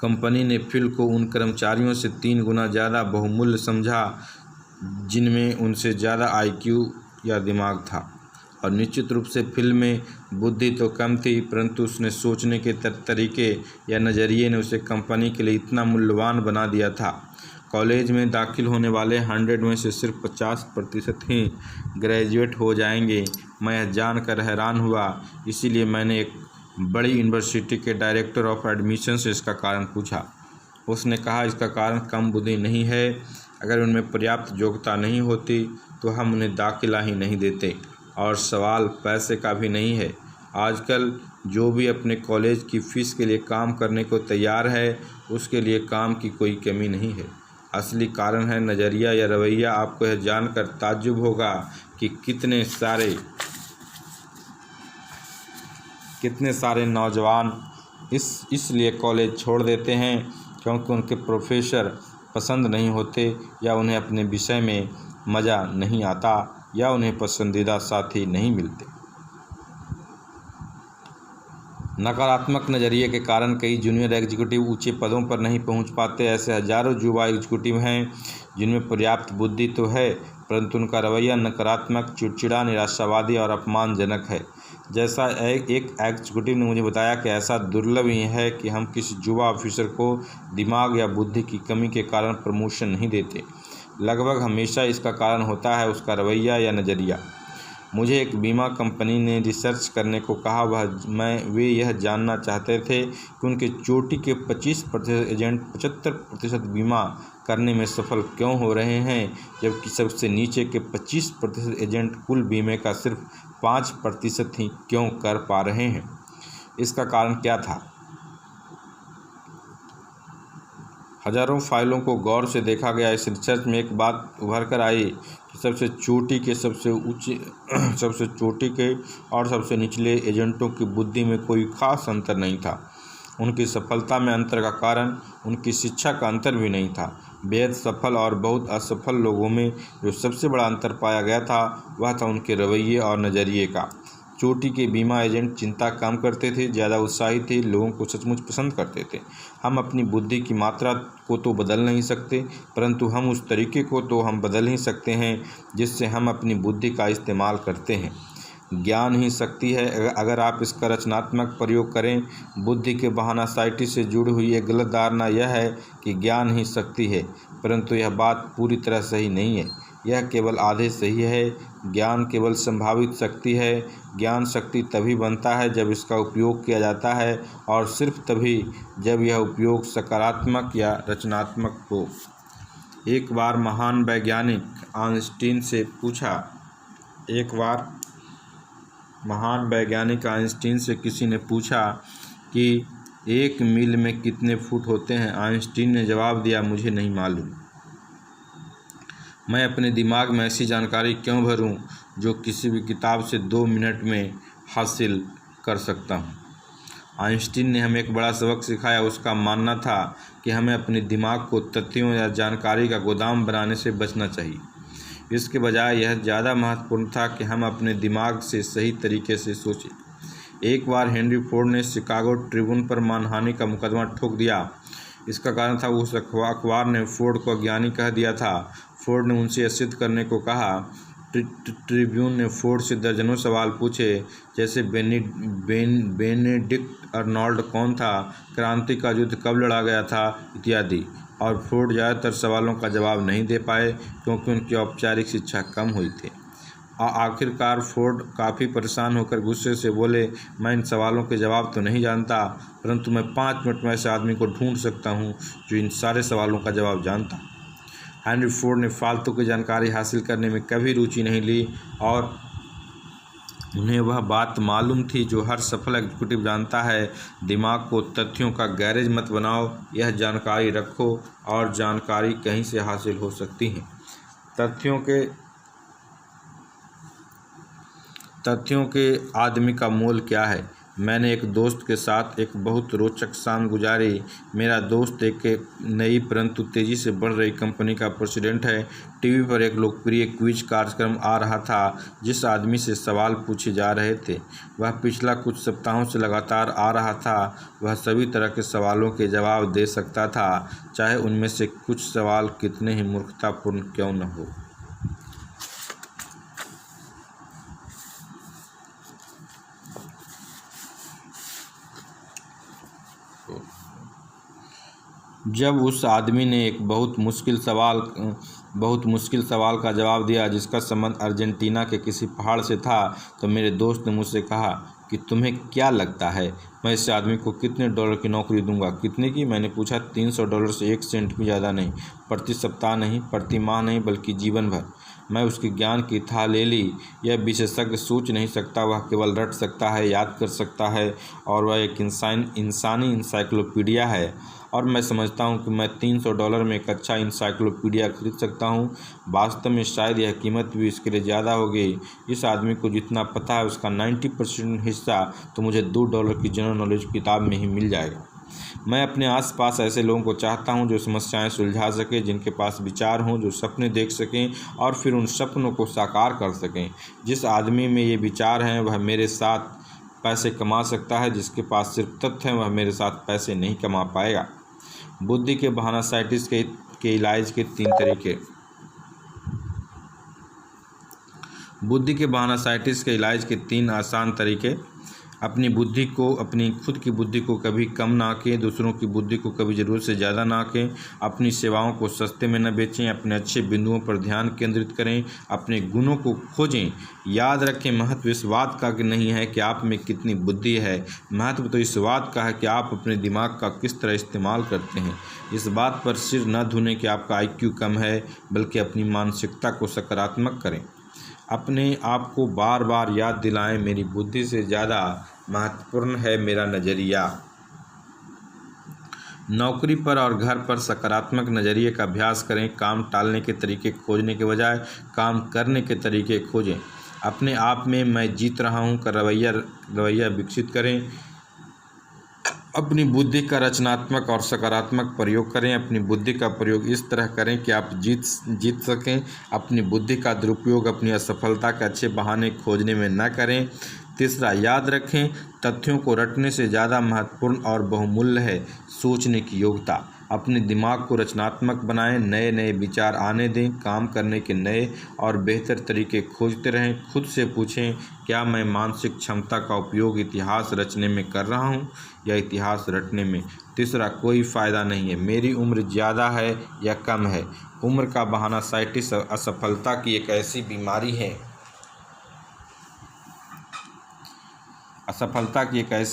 कंपनी ने फिल को उन कर्मचारियों से 3 गुना ज़्यादा बहुमूल्य समझा जिनमें उनसे ज़्यादा IQ या दिमाग था। और निश्चित रूप से फिल में बुद्धि तो कम थी, परंतु उसने सोचने के तरीके या नज़रिए ने उसे कंपनी के लिए इतना मूल्यवान बना दिया था। कॉलेज में दाखिल होने वाले 100 में से सिर्फ 50% ही ग्रेजुएट हो जाएंगे। मैं यह जानकर हैरान हुआ। इसीलिए मैंने एक बड़ी यूनिवर्सिटी के डायरेक्टर ऑफ एडमिशन से इसका कारण पूछा। उसने कहा, इसका कारण कम बुद्धि नहीं है। अगर उनमें पर्याप्त योग्यता नहीं होती तो हम उन्हें दाखिला ही नहीं देते। और सवाल पैसे का भी नहीं है। आजकल जो भी अपने कॉलेज की फ़ीस के लिए काम करने को तैयार है, उसके लिए काम की कोई कमी नहीं है। असली कारण है नज़रिया या रवैया। आपको यह जानकर ताज्जुब होगा कि कितने सारे नौजवान इसलिए कॉलेज छोड़ देते हैं क्योंकि उनके प्रोफेसर पसंद नहीं होते, या उन्हें अपने विषय में मज़ा नहीं आता, या उन्हें पसंदीदा साथी नहीं मिलते। नकारात्मक नज़रिए के कारण कई जूनियर एग्जीक्यूटिव ऊंचे पदों पर नहीं पहुंच पाते। ऐसे हजारों युवा एग्जीक्यूटिव हैं जिनमें पर्याप्त बुद्धि तो है, परंतु उनका रवैया नकारात्मक, चिड़चिड़ा, निराशावादी और अपमानजनक है। जैसा एक एग्जीक्यूटिव ने मुझे बताया कि ऐसा दुर्लभ ही है कि हम किसी युवा ऑफिसर को दिमाग या बुद्धि की कमी के कारण प्रमोशन नहीं देते। लगभग हमेशा इसका कारण होता है उसका रवैया या नज़रिया। मुझे एक बीमा कंपनी ने रिसर्च करने को कहा। वे यह जानना चाहते थे कि उनके चोटी के 25% एजेंट 75% बीमा करने में सफल क्यों हो रहे हैं, जबकि सबसे नीचे के 25% एजेंट कुल बीमे का सिर्फ 5% ही क्यों कर पा रहे हैं। इसका कारण क्या था? हजारों फाइलों को गौर से देखा गया। इस रिसर्च में एक बात उभर कर आई कि सबसे चोटी के और सबसे निचले एजेंटों की बुद्धि में कोई खास अंतर नहीं था। उनकी सफलता में अंतर का कारण उनकी शिक्षा का अंतर भी नहीं था। बेहद सफल और बहुत असफल लोगों में जो सबसे बड़ा अंतर पाया गया था वह था उनके रवैये और नज़रिए का। चोटी के बीमा एजेंट चिंता कम करते थे, ज़्यादा उत्साही थे, लोगों को सचमुच पसंद करते थे। हम अपनी बुद्धि की मात्रा को तो बदल नहीं सकते, परंतु हम उस तरीके को तो हम बदल ही सकते हैं जिससे हम अपनी बुद्धि का इस्तेमाल करते हैं। ज्ञान ही शक्ति है, अगर आप इसका रचनात्मक प्रयोग करें। बुद्धि के बहानासाइटी से जुड़ी हुई एक गलत धारणा यह है कि ज्ञान ही शक्ति है, परंतु यह बात पूरी तरह सही नहीं है। यह केवल आधे सही है। ज्ञान केवल संभावित शक्ति है। ज्ञान शक्ति तभी बनता है जब इसका उपयोग किया जाता है, और सिर्फ तभी जब यह उपयोग सकारात्मक या रचनात्मक हो। एक बार महान वैज्ञानिक आइंस्टीन से किसी ने पूछा कि 1 मील में कितने फुट होते हैं। आइंस्टीन ने जवाब दिया, मुझे नहीं मालूम। मैं अपने दिमाग में ऐसी जानकारी क्यों भरूं जो किसी भी किताब से 2 मिनट में हासिल कर सकता हूं। आइंस्टीन ने हमें एक बड़ा सबक सिखाया। उसका मानना था कि हमें अपने दिमाग को तथ्यों या जानकारी का गोदाम बनाने से बचना चाहिए। इसके बजाय यह ज़्यादा महत्वपूर्ण था कि हम अपने दिमाग से सही तरीके से सोचें। एक बार हेनरी फोर्ड ने शिकागो ट्रिब्यून पर मानहानि का मुकदमा ठोक दिया। इसका कारण था उस अखबार ने फोर्ड को अज्ञानी कह दिया था। फोर्ड ने उनसे यह सिद्ध करने को कहा। ट्रिब्यून ने फोर्ड से दर्जनों सवाल पूछे, जैसे बेनेडिक्ट अर्नोल्ड कौन था, क्रांति का युद्ध कब लड़ा गया था, इत्यादि। और फोर्ड ज़्यादातर सवालों का जवाब नहीं दे पाए क्योंकि उनकी औपचारिक शिक्षा कम हुई थी। आखिरकार फोर्ड काफ़ी परेशान होकर गुस्से से बोले, मैं इन सवालों के जवाब तो नहीं जानता, परंतु मैं 5 मिनट में ऐसे आदमी को ढूंढ सकता हूं जो इन सारे सवालों का जवाब जानता। हेनरी फोर्ड ने फालतू की जानकारी हासिल करने में कभी रुचि नहीं ली और उन्हें वह बात मालूम थी जो हर सफल एग्जीक्यूटिव जानता है, दिमाग को तथ्यों का गैरेज मत बनाओ, यह जानकारी रखो और जानकारी कहीं से हासिल हो सकती है। तथ्यों के आदमी का मोल क्या है। मैंने एक दोस्त के साथ एक बहुत रोचक शाम गुजारी। मेरा दोस्त एक नई परंतु तेज़ी से बढ़ रही कंपनी का प्रेसिडेंट है। टीवी पर एक लोकप्रिय क्विज कार्यक्रम आ रहा था जिस आदमी से सवाल पूछे जा रहे थे वह पिछला कुछ सप्ताहों से लगातार आ रहा था। वह सभी तरह के सवालों के जवाब दे सकता था, चाहे उनमें से कुछ सवाल कितने ही मूर्खतापूर्ण क्यों न हो। जब उस आदमी ने एक बहुत मुश्किल सवाल का जवाब दिया जिसका संबंध अर्जेंटीना के किसी पहाड़ से था, तो मेरे दोस्त ने मुझसे कहा कि तुम्हें क्या लगता है मैं इस आदमी को कितने डॉलर की नौकरी दूंगा। कितने की? मैंने पूछा। $300 से 1 सेंट भी ज़्यादा नहीं, प्रति सप्ताह नहीं, प्रति माह नहीं, बल्कि जीवन भर। मैं उसके ज्ञान की था ले ली। यह विशेषज्ञ सोच नहीं सकता, वह केवल रट सकता है, याद कर सकता है, और वह एक इंसानी इंसाइक्लोपीडिया है। और मैं समझता हूँ कि मैं $300 में एक अच्छा इंसाइक्लोपीडिया खरीद सकता हूँ। वास्तव में शायद यह कीमत भी इसके लिए ज़्यादा होगी। इस आदमी को जितना पता है उसका 90% हिस्सा तो मुझे $2 की जनरल नॉलेज किताब में ही मिल जाएगा। मैं अपने आसपास ऐसे लोगों को चाहता हूं जो समस्याएं सुलझा सकें, जिनके पास विचार हों, जो सपने देख सकें और फिर उन सपनों को साकार कर सकें। जिस आदमी में ये विचार हैं वह मेरे साथ पैसे कमा सकता है, जिसके पास सिर्फ तथ्य हैं वह मेरे साथ पैसे नहीं कमा पाएगा। बुद्धि के बहानासाइटिस के इलाज के 3 तरीके। बुद्धि के बहानासाइटिस के इलाज के 3 आसान तरीके। अपनी खुद की बुद्धि को कभी कम ना आंकें, दूसरों की बुद्धि को कभी ज़रूरत से ज़्यादा ना आंकें, अपनी सेवाओं को सस्ते में न बेचें, अपने अच्छे बिंदुओं पर ध्यान केंद्रित करें, अपने गुणों को खोजें। याद रखें, महत्व इस बात का नहीं है कि आप में कितनी बुद्धि है, महत्व तो इस बात का है कि आप अपने दिमाग का किस तरह इस्तेमाल करते हैं। इस बात पर सिर न धुनें कि आपका IQ कम है, बल्कि अपनी मानसिकता को सकारात्मक करें। अपने आप को बार बार याद दिलाएं, मेरी बुद्धि से ज़्यादा महत्वपूर्ण है मेरा नज़रिया। नौकरी पर और घर पर सकारात्मक नज़रिए का अभ्यास करें। काम टालने के तरीके खोजने के बजाय काम करने के तरीके खोजें। अपने आप में मैं जीत रहा हूँ का रवैया विकसित करें। अपनी बुद्धि का रचनात्मक और सकारात्मक प्रयोग करें। अपनी बुद्धि का प्रयोग इस तरह करें कि आप जीत सकें। अपनी बुद्धि का दुरुपयोग अपनी असफलता के अच्छे बहाने खोजने में न करें। तीसरा, याद रखें, तथ्यों को रटने से ज़्यादा महत्वपूर्ण और बहुमूल्य है सोचने की योग्यता। अपने दिमाग को रचनात्मक बनाएं, नए नए विचार आने दें, काम करने के नए और बेहतर तरीके खोजते रहें। खुद से पूछें, क्या मैं मानसिक क्षमता का उपयोग इतिहास रचने में कर रहा हूँ या इतिहास रटने में। तीसरा, कोई फ़ायदा नहीं है मेरी उम्र ज़्यादा है या कम है। उम्र का बहानासाइटिस असफलता की एक ऐसी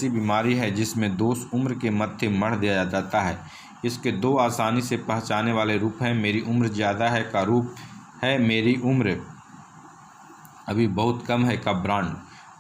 बीमारी है जिसमें दोष उम्र के मत्थे मढ़ दिया जाता है। इसके 2 आसानी से पहचाने वाले रूप हैं। मेरी उम्र ज़्यादा है का रूप है मेरी उम्र अभी बहुत कम है का ब्रांड।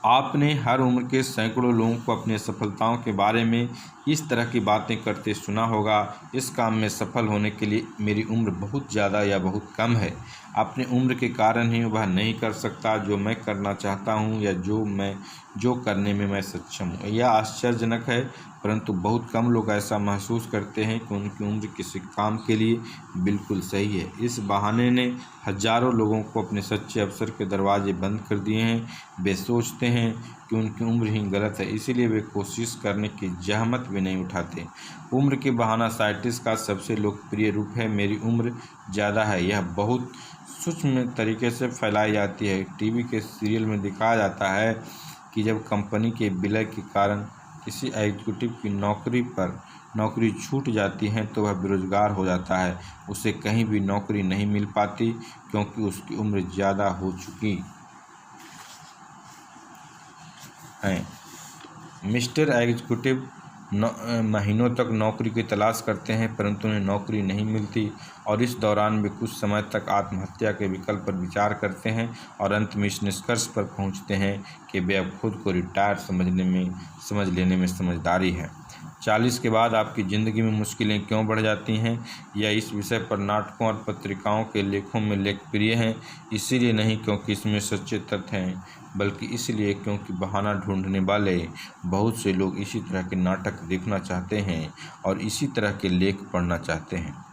आपने हर उम्र के सैकड़ों लोगों को अपनी सफलताओं के बारे में इस तरह की बातें करते सुना होगा। इस काम में सफल होने के लिए मेरी उम्र बहुत ज़्यादा या बहुत कम है। अपनी उम्र के कारण ही वह नहीं कर सकता जो मैं करना चाहता हूँ या जो करने में मैं सक्षम हूँ। यह आश्चर्यजनक है, परंतु बहुत कम लोग ऐसा महसूस करते हैं कि उनकी उम्र किसी काम के लिए बिल्कुल सही है। इस बहाने ने हजारों लोगों को अपने सच्चे अवसर के दरवाजे बंद कर दिए हैं। वे सोचते हैं कि उनकी उम्र ही गलत है, इसीलिए वे कोशिश करने की जहमत भी नहीं उठाते। उम्र के बहानासाइटिस का सबसे लोकप्रिय रूप है मेरी उम्र ज़्यादा है। यह बहुत सूक्ष्म तरीके से फैलाई जाती है। टीवी के सीरियल में दिखाया जाता है कि जब कंपनी के विलय के कारण किसी एग्जीक्यूटिव की नौकरी छूट जाती है तो वह बेरोजगार हो जाता है। उसे कहीं भी नौकरी नहीं मिल पाती क्योंकि उसकी उम्र ज़्यादा हो चुकी। हैं। मिस्टर एग्जीक्यूटिव महीनों तक नौकरी की तलाश करते हैं, परंतु उन्हें नौकरी नहीं मिलती और इस दौरान वे कुछ समय तक आत्महत्या के विकल्प पर विचार करते हैं और अंत में इस निष्कर्ष पर पहुंचते हैं कि वे अब खुद को रिटायर समझ लेने में समझदारी है। 40 के बाद आपकी ज़िंदगी में मुश्किलें क्यों बढ़ जाती हैं? या इस विषय पर नाटकों और पत्रिकाओं के लेखों में लोकप्रिय हैं, इसीलिए नहीं क्योंकि इसमें सच्चे तथ्य हैं, बल्कि इसलिए क्योंकि बहाना ढूंढने वाले बहुत से लोग इसी तरह के नाटक देखना चाहते हैं और इसी तरह के लेख पढ़ना चाहते हैं।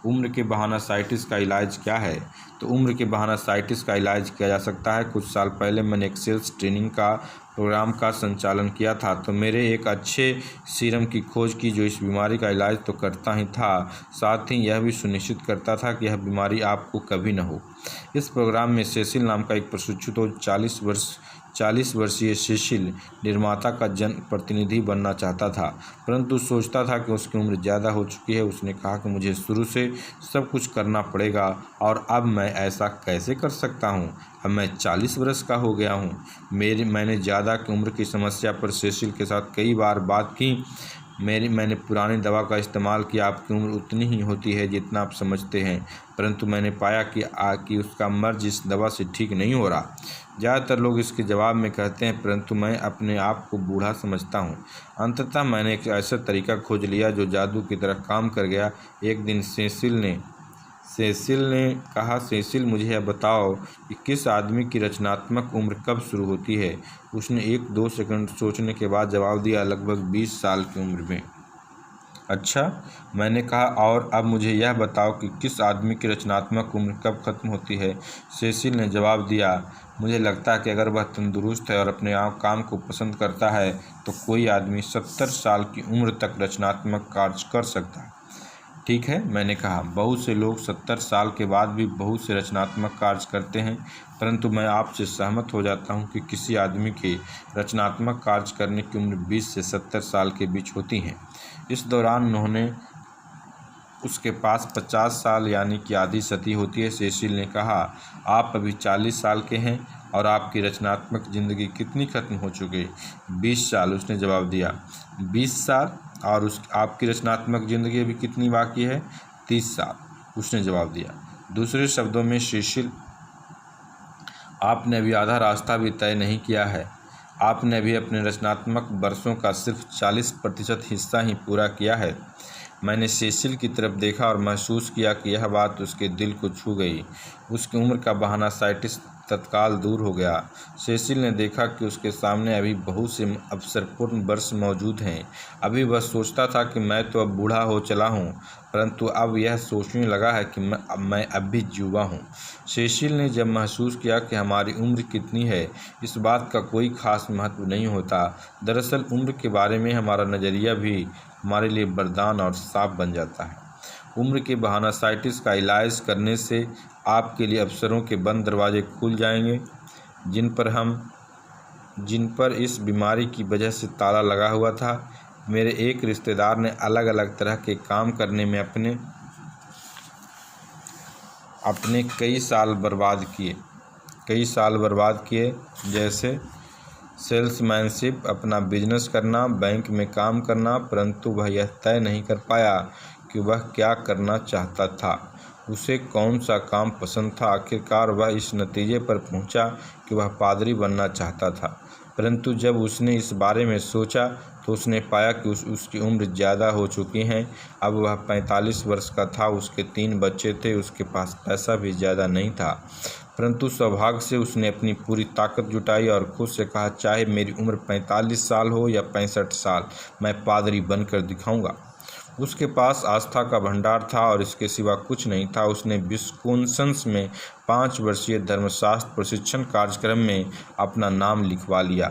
उम्र के बहाना साइटिस का इलाज क्या है? तो उम्र के बहाना साइटिस का इलाज किया जा सकता है। कुछ साल पहले मैंने एक सेल्स ट्रेनिंग का प्रोग्राम का संचालन किया था, तो मेरे एक अच्छे सीरम की खोज की जो इस बीमारी का इलाज तो करता ही था, साथ ही यह भी सुनिश्चित करता था कि यह बीमारी आपको कभी न हो। इस प्रोग्राम में सेसिल नाम का एक प्रशिक्षुत और 40 वर्षीय सेसिल निर्माता का जन प्रतिनिधि बनना चाहता था, परंतु सोचता था कि उसकी उम्र ज़्यादा हो चुकी है। उसने कहा कि मुझे शुरू से सब कुछ करना पड़ेगा और अब मैं ऐसा कैसे कर सकता हूँ? अब मैं 40 वर्ष का हो गया हूँ। मैंने ज़्यादा की उम्र की समस्या पर सेसिल के साथ कई बार बात की। मैंने पुरानी दवा का इस्तेमाल किया। आपकी उम्र उतनी ही होती है जितना आप समझते हैं, परंतु मैंने पाया कि उसका मर्ज इस दवा से ठीक नहीं हो रहा। ज़्यादातर लोग इसके जवाब में कहते हैं, परंतु मैं अपने आप को बूढ़ा समझता हूँ। अंततः मैंने एक ऐसा तरीका खोज लिया जो जादू की तरह काम कर गया। एक दिन सेसिल ने कहा, सेसिल मुझे यह बताओ कि किस आदमी की रचनात्मक उम्र कब शुरू होती है? उसने 1-2 सेकंड सोचने के बाद जवाब दिया, लगभग 20 साल की उम्र में। अच्छा, मैंने कहा, और अब मुझे यह बताओ कि किस आदमी की रचनात्मक उम्र कब खत्म होती है? सेसिल ने जवाब दिया, मुझे लगता है कि अगर वह तंदुरुस्त है और अपने आप काम को पसंद करता है तो कोई आदमी 70 साल की उम्र तक रचनात्मक कार्य कर सकता है। ठीक है, मैंने कहा, बहुत से लोग 70 साल के बाद भी बहुत से रचनात्मक कार्य करते हैं, परंतु मैं आपसे सहमत हो जाता हूं कि किसी आदमी के रचनात्मक कार्य करने की उम्र 20 से 70 साल के बीच होती है। इस दौरान उसके पास 50 साल यानी कि आधी सदी होती है। सेसिल ने कहा, आप अभी 40 साल के हैं और आपकी रचनात्मक ज़िंदगी कितनी खत्म हो चुकी है? 20 साल, उसने जवाब दिया। 20 साल, और आपकी रचनात्मक ज़िंदगी अभी कितनी बाकी है? 30 साल, उसने जवाब दिया। दूसरे शब्दों में सेसिल, आपने अभी आधा रास्ता भी तय नहीं किया है। आपने अभी अपने रचनात्मक वर्षों का सिर्फ 40% हिस्सा ही पूरा किया है। मैंने सेसिल की तरफ देखा और महसूस किया कि यह बात उसके दिल को छू गई। उसकी उम्र का बहाना साइटिस तत्काल दूर हो गया। सेसिल ने देखा कि उसके सामने अभी बहुत से अवसरपूर्ण वर्ष मौजूद हैं। अभी वह सोचता था कि मैं तो अब बूढ़ा हो चला हूँ, परंतु अब यह सोचने लगा है कि मैं अब भी युवा हूँ। सेसिल ने जब महसूस किया कि हमारी उम्र कितनी है, इस बात का कोई खास महत्व नहीं होता। दरअसल उम्र के बारे में हमारा नज़रिया भी हमारे लिए वरदान और शाप बन जाता है। उम्र के बहाना साइटिस का इलाज करने से आपके लिए अवसरों के बंद दरवाजे खुल जाएंगे, जिन पर इस बीमारी की वजह से ताला लगा हुआ था। मेरे एक रिश्तेदार ने अलग अलग तरह के काम करने में अपने कई साल बर्बाद किए, जैसे सेल्समैनशिप, अपना बिजनेस करना, बैंक में काम करना, परंतु वह यह तय नहीं कर पाया कि वह क्या करना चाहता था, उसे कौन सा काम पसंद था। आखिरकार वह इस नतीजे पर पहुंचा कि वह पादरी बनना चाहता था, परंतु जब उसने इस बारे में सोचा तो उसने पाया कि उसकी उम्र ज़्यादा हो चुकी है। अब वह 45 वर्ष का था, उसके 3 बच्चे थे, उसके पास पैसा भी ज़्यादा नहीं था, परंतु सौभाग्य से उसने अपनी पूरी ताकत जुटाई और खुद से कहा, चाहे मेरी उम्र 45 साल हो या 65 साल, मैं पादरी बनकर दिखाऊंगा। उसके पास आस्था का भंडार था और इसके सिवा कुछ नहीं था। उसने विस्कॉन्सिन में 5 वर्षीय धर्मशास्त्र प्रशिक्षण कार्यक्रम में अपना नाम लिखवा लिया।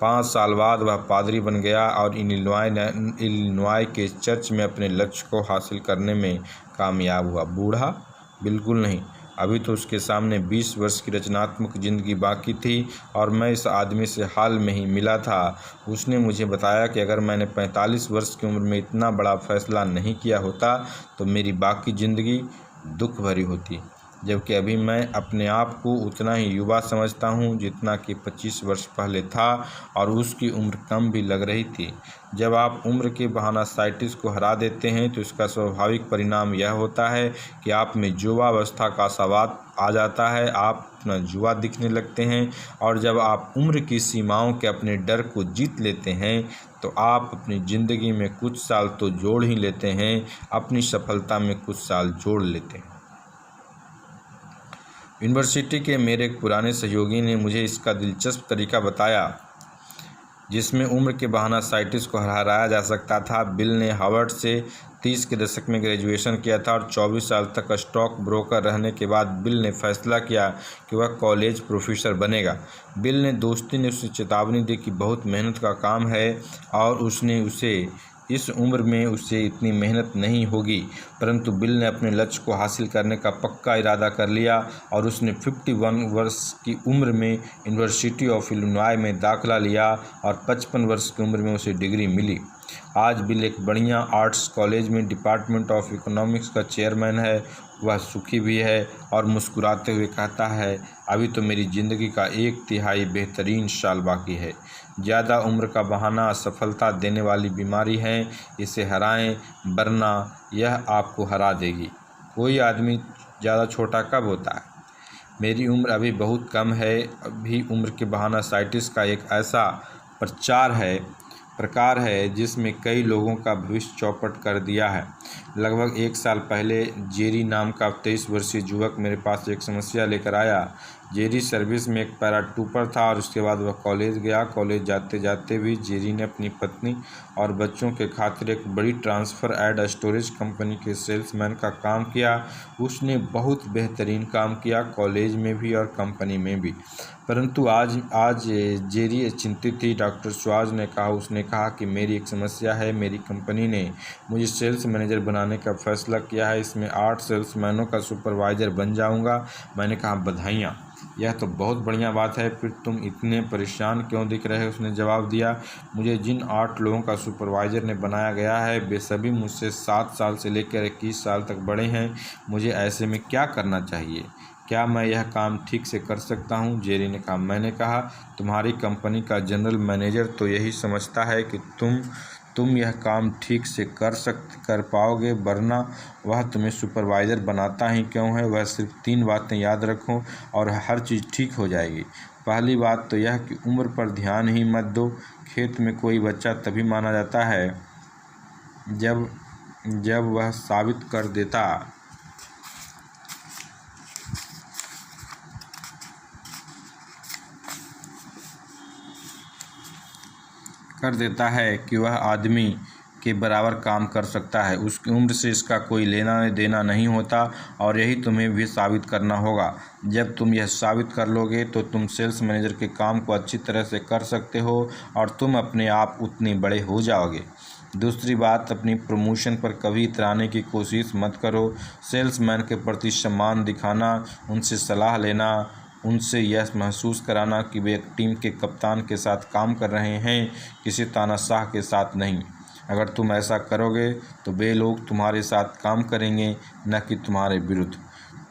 5 साल बाद वह पादरी बन गया और इलिनॉय के चर्च में अपने लक्ष्य को हासिल करने में कामयाब हुआ। बूढ़ा? बिल्कुल नहीं, अभी तो उसके सामने 20 वर्ष की रचनात्मक ज़िंदगी बाकी थी और मैं इस आदमी से हाल में ही मिला था। उसने मुझे बताया कि अगर मैंने 45 वर्ष की उम्र में इतना बड़ा फैसला नहीं किया होता तो मेरी बाकी ज़िंदगी दुख भरी होती। जबकि अभी मैं अपने आप को उतना ही युवा समझता हूँ जितना कि 25 वर्ष पहले था, और उसकी उम्र कम भी लग रही थी। जब आप उम्र के बहाना साइटिस को हरा देते हैं तो इसका स्वाभाविक परिणाम यह होता है कि आप में युवावस्था का स्वाद आ जाता है, आप अपना जुआ दिखने लगते हैं, और जब आप उम्र की सीमाओं के अपने डर को जीत लेते हैं तो आप अपनी ज़िंदगी में कुछ साल तो जोड़ ही लेते हैं, अपनी सफलता में कुछ साल जोड़ लेते हैं। यूनिवर्सिटी के मेरे एक पुराने सहयोगी ने मुझे इसका दिलचस्प तरीका बताया जिसमें उम्र के बहाना साइटिस को हराया जा सकता था। बिल ने हार्वर्ड से 30 के दशक में ग्रेजुएशन किया था और 24 साल तक स्टॉक ब्रोकर रहने के बाद बिल ने फैसला किया कि वह कॉलेज प्रोफेसर बनेगा। बिल ने दोस्ती ने उसे चेतावनी दी कि बहुत मेहनत का काम है और उसने उसे इस उम्र में उसे इतनी मेहनत नहीं होगी, परंतु बिल ने अपने लक्ष्य को हासिल करने का पक्का इरादा कर लिया और उसने 51 वर्ष की उम्र में यूनिवर्सिटी ऑफ इलिनॉय में दाखिला लिया और 55 वर्ष की उम्र में उसे डिग्री मिली। आज बिल एक बढ़िया आर्ट्स कॉलेज में डिपार्टमेंट ऑफ इकोनॉमिक्स का चेयरमैन है। वह सुखी भी है और मुस्कुराते हुए कहता है, अभी तो मेरी ज़िंदगी का 1/3 बेहतरीन साल बाकी है। ज़्यादा उम्र का बहाना असफलता देने वाली बीमारी है, इसे हराएं, वरना यह आपको हरा देगी। कोई आदमी ज़्यादा छोटा कब होता है? मेरी उम्र अभी बहुत कम है। अभी उम्र के बहाना साइटिस का एक ऐसा प्रकार है जिसमें कई लोगों का भविष्य चौपट कर दिया है। लगभग 1 साल पहले जेरी नाम का 23 वर्षीय युवक मेरे पास एक समस्या लेकर आया। जेरी सर्विस में एक पैराट्रूपर था और उसके बाद वह कॉलेज गया। कॉलेज जाते जाते भी जेरी ने अपनी पत्नी और बच्चों के खातिर एक बड़ी ट्रांसफ़र एंड स्टोरेज कंपनी के सेल्समैन का काम किया। उसने बहुत बेहतरीन काम किया, कॉलेज में भी और कंपनी में भी। परंतु आज जेरी चिंतित थी। डॉक्टर श्वार्ट्ज ने उसने कहा कि मेरी एक समस्या है। मेरी कंपनी ने मुझे सेल्स मैनेजर बनाने का फैसला किया है। इसमें 8 सेल्समैनों का सुपरवाइज़र बन जाऊंगा। मैंने कहा, बधाइयाँ, यह तो बहुत बढ़िया बात है। फिर तुम इतने परेशान क्यों दिख रहे हो? उसने जवाब दिया, मुझे जिन 8 लोगों का सुपरवाइज़र ने बनाया गया है वे सभी मुझसे 7 साल से लेकर 21 साल तक बड़े हैं। मुझे ऐसे में क्या करना चाहिए? क्या मैं यह काम ठीक से कर सकता हूँ? जेरी ने कहा। मैंने कहा, तुम्हारी कंपनी का जनरल मैनेजर तो यही समझता है कि तुम यह काम ठीक से कर पाओगे, वरना वह तुम्हें सुपरवाइज़र बनाता ही क्यों है? वह सिर्फ 3 बातें याद रखो और हर चीज़ ठीक हो जाएगी। पहली बात तो यह कि उम्र पर ध्यान ही मत दो। खेत में कोई बच्चा तभी माना जाता है जब वह साबित कर देता है कि वह आदमी के बराबर काम कर सकता है। उसकी उम्र से इसका कोई लेना देना नहीं होता और यही तुम्हें भी साबित करना होगा। जब तुम यह साबित कर लोगे तो तुम सेल्स मैनेजर के काम को अच्छी तरह से कर सकते हो और तुम अपने आप उतने बड़े हो जाओगे। दूसरी बात, अपनी प्रमोशन पर कभी इतराने की कोशिश मत करो। सेल्समैन के प्रति सम्मान दिखाना, उनसे सलाह लेना, उनसे यह महसूस कराना कि वे एक टीम के कप्तान के साथ काम कर रहे हैं, किसी तानाशाह के साथ नहीं। अगर तुम ऐसा करोगे तो वे लोग तुम्हारे साथ काम करेंगे, न कि तुम्हारे विरुद्ध।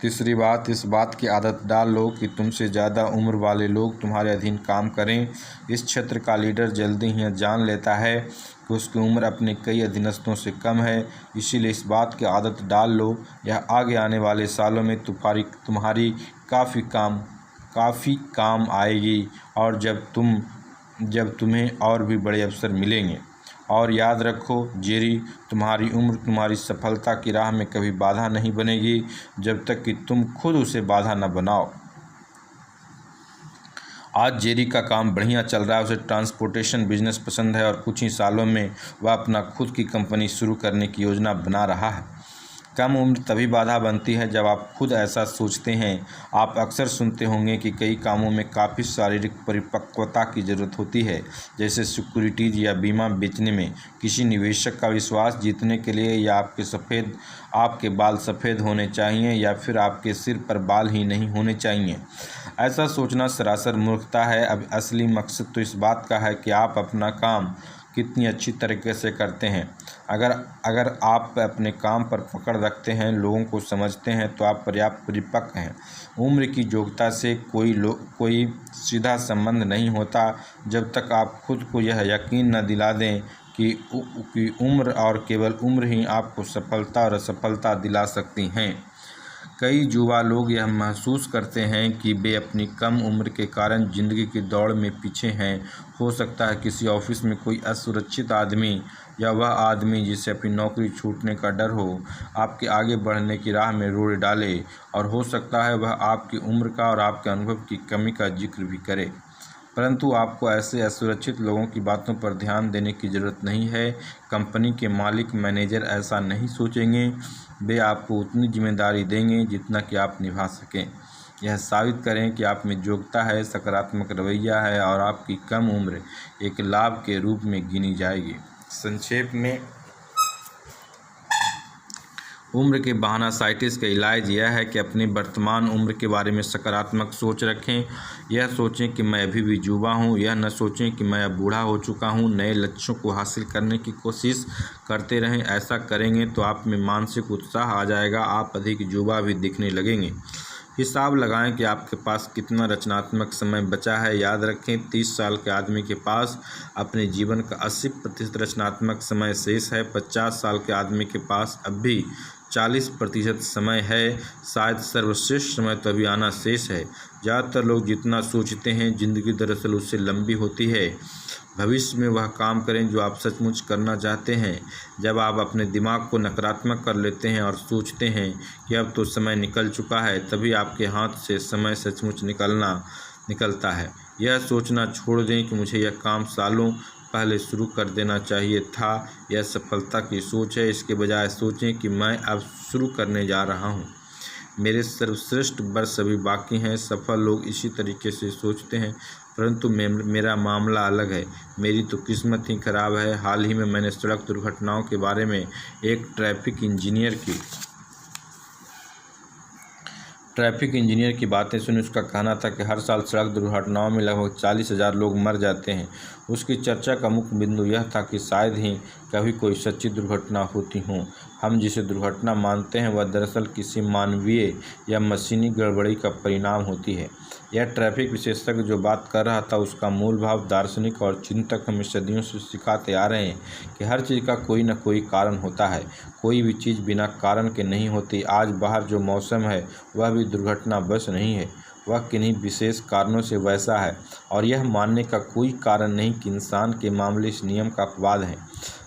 तीसरी बात, इस बात की आदत डाल लो कि तुमसे ज़्यादा उम्र वाले लोग तुम्हारे अधीन काम करें। इस क्षेत्र का लीडर जल्दी ही जान लेता है कि उसकी उम्र अपने कई अधीनस्थों से कम है, इसीलिए इस बात की आदत डाल लो। यह आगे आने वाले सालों में तुम्हारी काफ़ी काम आएगी और जब तुम्हें और भी बड़े अवसर मिलेंगे। और याद रखो जेरी, तुम्हारी उम्र तुम्हारी सफलता की राह में कभी बाधा नहीं बनेगी जब तक कि तुम खुद उसे बाधा न बनाओ। आज जेरी का काम बढ़िया चल रहा है। उसे ट्रांसपोर्टेशन बिजनेस पसंद है और कुछ ही सालों में वह अपना खुद की कंपनी शुरू करने की योजना बना रहा है। कम उम्र तभी बाधा बनती है जब आप खुद ऐसा सोचते हैं। आप अक्सर सुनते होंगे कि कई कामों में काफ़ी शारीरिक परिपक्वता की ज़रूरत होती है, जैसे सिक्योरिटीज या बीमा बेचने में। किसी निवेशक का विश्वास जीतने के लिए या आपके बाल सफ़ेद होने चाहिए या फिर आपके सिर पर बाल ही नहीं होने चाहिए। ऐसा सोचना सरासर मूर्खता है। अब असली मकसद तो इस बात का है कि आप अपना काम कितनी अच्छी तरीके से करते हैं। अगर आप अपने काम पर पकड़ रखते हैं, लोगों को समझते हैं, तो आप पर्याप्त परिपक्व हैं। उम्र की योग्यता से कोई सीधा संबंध नहीं होता, जब तक आप खुद को यह यकीन न दिला दें कि उम्र और केवल उम्र ही आपको सफलता और असफलता दिला सकती हैं। कई युवा लोग यह महसूस करते हैं कि वे अपनी कम उम्र के कारण जिंदगी की दौड़ में पीछे हैं। हो सकता है किसी ऑफिस में कोई असुरक्षित आदमी या वह आदमी जिसे अपनी नौकरी छूटने का डर हो, आपके आगे बढ़ने की राह में रोक डाले, और हो सकता है वह आपकी उम्र का और आपके अनुभव की कमी का जिक्र भी करे। परंतु आपको ऐसे असुरक्षित लोगों की बातों पर ध्यान देने की ज़रूरत नहीं है। कंपनी के मालिक मैनेजर ऐसा नहीं सोचेंगे। वे आपको उतनी जिम्मेदारी देंगे जितना कि आप निभा सकें। यह साबित करें कि आप में योग्यता है, सकारात्मक रवैया है और आपकी कम उम्र एक लाभ के रूप में गिनी जाएगी। संक्षेप में, उम्र के बहानासाइटिस का इलाज यह है कि अपनी वर्तमान उम्र के बारे में सकारात्मक सोच रखें। यह सोचें कि मैं अभी भी युवा हूँ, यह न सोचें कि मैं अब बूढ़ा हो चुका हूँ। नए लक्ष्यों को हासिल करने की कोशिश करते रहें। ऐसा करेंगे तो आप में मानसिक उत्साह आ जाएगा, आप अधिक युवा भी दिखने लगेंगे। हिसाब लगाएं कि आपके पास कितना रचनात्मक समय बचा है। याद रखें, 30 साल के आदमी के पास अपने जीवन का 80% रचनात्मक समय शेष है। 50 साल के आदमी के पास अब भी 40% समय है। शायद सर्वश्रेष्ठ समय तो अभी आना शेष है। ज़्यादातर लोग जितना सोचते हैं, जिंदगी दरअसल उससे लंबी होती है। भविष्य में वह काम करें जो आप सचमुच करना चाहते हैं। जब आप अपने दिमाग को नकारात्मक कर लेते हैं और सोचते हैं कि अब तो समय निकल चुका है, तभी आपके हाथ से समय सचमुच निकलता है। यह सोचना छोड़ दें कि मुझे यह काम सालों पहले शुरू कर देना चाहिए था। यह सफलता की सोच है। इसके बजाय सोचें कि मैं अब शुरू करने जा रहा हूँ। मेरे सर्वश्रेष्ठ वर्ष अभी बाकी हैं। सफल लोग इसी तरीके से सोचते हैं, परंतु मेरा मामला अलग है। मेरी तो किस्मत ही खराब है। हाल ही में मैंने सड़क दुर्घटनाओं के बारे में एक ट्रैफिक इंजीनियर की बातें सुनी। उसका कहना था कि हर साल सड़क दुर्घटनाओं में लगभग 40,000 लोग मर जाते हैं। उसकी चर्चा का मुख्य बिंदु यह था कि शायद ही कभी कोई सच्ची दुर्घटना होती हो। हम जिसे दुर्घटना मानते हैं वह दरअसल किसी मानवीय या मशीनी गड़बड़ी का परिणाम होती है। यह ट्रैफिक विशेषज्ञ जो बात कर रहा था, उसका मूल भाव दार्शनिक और चिंतक हमें सदियों से सिखाते आ रहे हैं कि हर चीज़ का कोई न कोई कारण होता है। कोई भी चीज़ बिना कारण के नहीं होती। आज बाहर जो मौसम है वह भी दुर्घटनावश नहीं है, वह किन्हीं विशेष कारणों से वैसा है, और यह मानने का कोई कारण नहीं कि इंसान के मामले इस नियम का अपवाद है।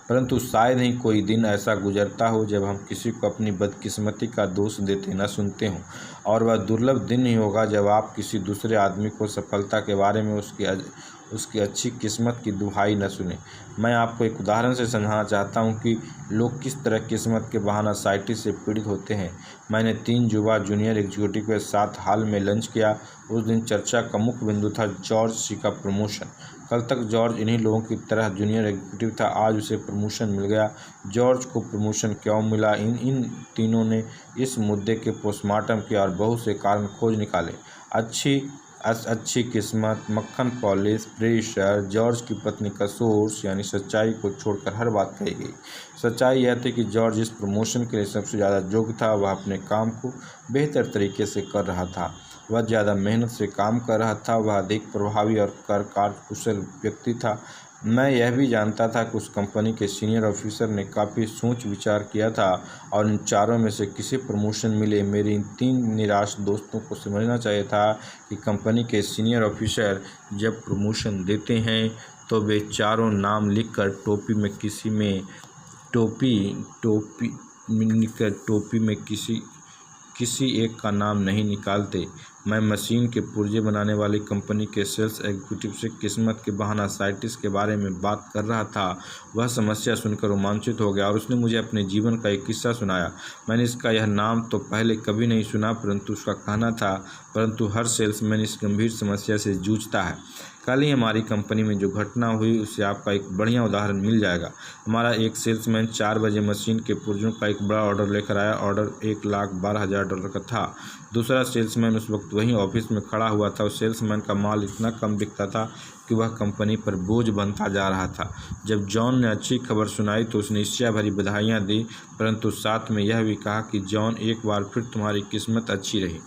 परंतु शायद ही कोई दिन ऐसा गुजरता हो जब हम किसी को अपनी बदकिस्मती का दोष देते न सुनते हों, और वह दुर्लभ दिन ही होगा जब आप किसी दूसरे आदमी को सफलता के बारे में उसकी अच्छी किस्मत की दुहाई न सुने। मैं आपको एक उदाहरण से समझाना चाहता हूं कि लोग किस तरह किस्मत के बहानासाइटिस से पीड़ित होते हैं। मैंने 3 युवा जूनियर एग्जीक्यूटिव के साथ हाल में लंच किया। उस दिन चर्चा का मुख्य बिंदु था जॉर्ज सी का प्रमोशन। कल तक जॉर्ज इन्हीं लोगों की तरह जूनियर एग्जीक्यूटिव था, आज उसे प्रमोशन मिल गया। जॉर्ज को प्रमोशन क्यों मिला? इन तीनों ने इस मुद्दे के पोस्टमार्टम किया और बहुत से कारण खोज निकाले। अच्छी किस्मत, मक्खन पॉलिश, प्रेशर, जॉर्ज की पत्नी का सोर्स, यानी सच्चाई को छोड़कर हर बात कही गई। सच्चाई यह थी कि जॉर्ज इस प्रमोशन के लिए सबसे ज़्यादा योग्य था। वह अपने काम को बेहतर तरीके से कर रहा था, वह ज़्यादा मेहनत से काम कर रहा था, वह अधिक प्रभावी और कार्यकुशल व्यक्ति था। मैं यह भी जानता था कि उस कंपनी के सीनियर ऑफिसर ने काफ़ी सोच विचार किया था और इन चारों में से किसे प्रमोशन मिले। मेरे इन 3 निराश दोस्तों को समझना चाहिए था कि कंपनी के सीनियर ऑफिसर जब प्रमोशन देते हैं तो वे चारों नाम लिखकर टोपी में किसी एक का नाम नहीं निकालते। मैं मशीन के पुर्जे बनाने वाली कंपनी के सेल्स एग्जीक्यूटिव से किस्मत के बहानासाइटिस के बारे में बात कर रहा था। वह समस्या सुनकर रोमांचित हो गया और उसने मुझे अपने जीवन का एक किस्सा सुनाया। मैंने इसका यह नाम तो पहले कभी नहीं सुना, परंतु उसका कहना था, परंतु हर सेल्समैन इस गंभीर समस्या से जूझता है। कल ही हमारी कंपनी में जो घटना हुई उससे आपका एक बढ़िया उदाहरण मिल जाएगा। हमारा एक सेल्समैन 4 बजे मशीन के पुर्जों का एक बड़ा ऑर्डर लेकर आया। ऑर्डर $1,12,000 का था। दूसरा सेल्समैन उस वक्त वहीं ऑफिस में खड़ा हुआ था। उस सेल्समैन का माल इतना कम बिकता था कि वह कंपनी पर बोझ बनता जा रहा था। जब जॉन ने अच्छी खबर सुनाई तो उसने ईर्ष्या भरी बधाइयाँ दी, परंतु साथ में यह भी कहा कि जॉन, एक बार फिर तुम्हारी किस्मत अच्छी रही।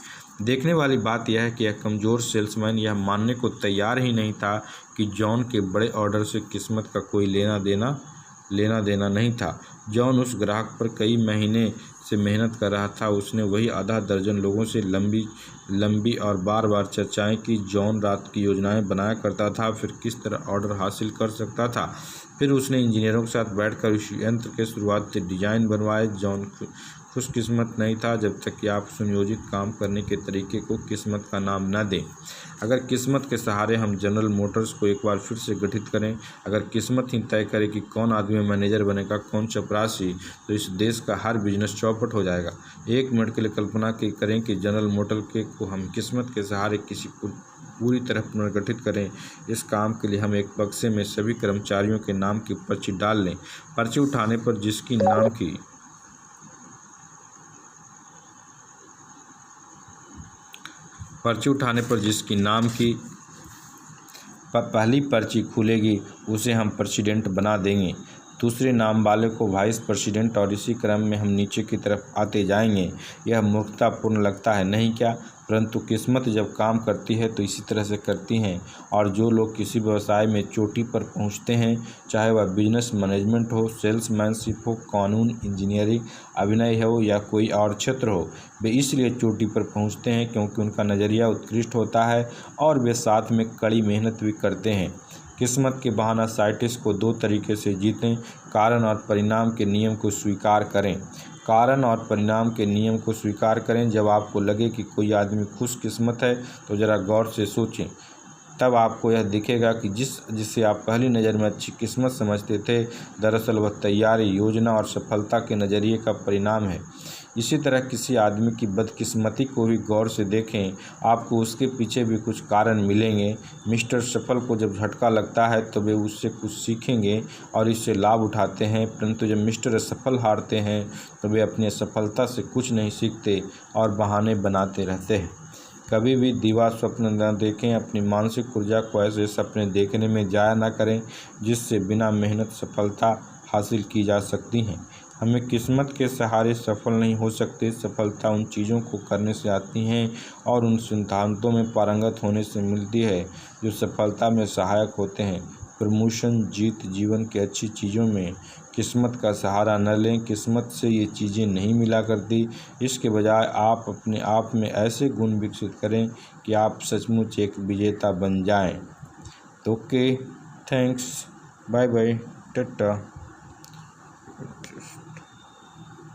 देखने वाली बात यह है कि यह कमज़ोर सेल्समैन यह मानने को तैयार ही नहीं था कि जॉन के बड़े ऑर्डर से किस्मत का कोई लेना देना नहीं था। जॉन उस ग्राहक पर कई महीने से मेहनत कर रहा था। उसने वही आधा दर्जन लोगों से लंबी और बार बार चर्चाएं की। जॉन रात की योजनाएं बनाया करता था, फिर किस तरह ऑर्डर हासिल कर सकता था। फिर उसने इंजीनियरों के साथ बैठकर उस यंत्र के शुरुआती डिजाइन बनवाए। जॉन खुशकिस्मत नहीं था जब तक कि आप सुनियोजित काम करने के तरीके को किस्मत का नाम न दें। अगर किस्मत के सहारे हम जनरल मोटर्स को एक बार फिर से गठित करें, अगर किस्मत ही तय करे कि कौन आदमी मैनेजर बनेगा, कौन चपरासी, तो इस देश का हर बिजनेस चौपट हो जाएगा। एक मिनट के लिए कल्पना करें कि जनरल मोटर को हम किस्मत के सहारे किसी पूरी तरह पुनर्गठित करें। इस काम के लिए हम एक बक्से में सभी कर्मचारियों के नाम की पर्ची डाल लें। पर्ची उठाने पर जिसकी नाम की पहली पर्ची खुलेगी उसे हम प्रेसिडेंट बना देंगे। दूसरे नाम वाले को वाइस प्रेसिडेंट, और इसी क्रम में हम नीचे की तरफ आते जाएंगे। यह मूर्खतापूर्ण लगता है, नहीं क्या? परंतु किस्मत जब काम करती है तो इसी तरह से करती हैं। और जो लोग किसी व्यवसाय में चोटी पर पहुंचते हैं, चाहे वह बिजनेस मैनेजमेंट हो, सेल्समैनशिप हो, कानून, इंजीनियरिंग, अभिनय हो या कोई और क्षेत्र हो, वे इसलिए चोटी पर पहुंचते हैं क्योंकि उनका नज़रिया उत्कृष्ट होता है और वे साथ में कड़ी मेहनत भी करते हैं। किस्मत के बहाना साइंटिस्ट को दो तरीके से जीतें। कारण और परिणाम के नियम को स्वीकार करें। कारण और परिणाम के नियम को स्वीकार करें। जब आपको लगे कि कोई आदमी खुशकिस्मत है तो ज़रा गौर से सोचें। तब आपको यह दिखेगा कि जिसे आप पहली नज़र में अच्छी किस्मत समझते थे, दरअसल वह तैयारी, योजना और सफलता के नज़रिए का परिणाम है। इसी तरह किसी आदमी की बदकिस्मती को भी गौर से देखें, आपको उसके पीछे भी कुछ कारण मिलेंगे। मिस्टर सफल को जब झटका लगता है तो वे उससे कुछ सीखेंगे और इससे लाभ उठाते हैं, परंतु जब मिस्टर असफल हारते हैं तो वे अपनी असफलता से कुछ नहीं सीखते और बहाने बनाते रहते हैं। कभी भी दीवा स्वप्न न देखें। अपनी मानसिक ऊर्जा को ऐसे सपने देखने में जाया न करें जिससे बिना मेहनत सफलता हासिल की जा सकती हैं। हमें किस्मत के सहारे सफल नहीं हो सकते। सफलता उन चीज़ों को करने से आती हैं और उन सिद्धांतों में पारंगत होने से मिलती है जो सफलता में सहायक होते हैं। प्रमोशन, जीत, जीवन की अच्छी चीज़ों में किस्मत का सहारा न लें। किस्मत से ये चीज़ें नहीं मिला करती। इसके बजाय आप अपने आप में ऐसे गुण विकसित करें कि आप सचमुच एक विजेता बन जाएं। तो okay, thanks, bye bye, Tata.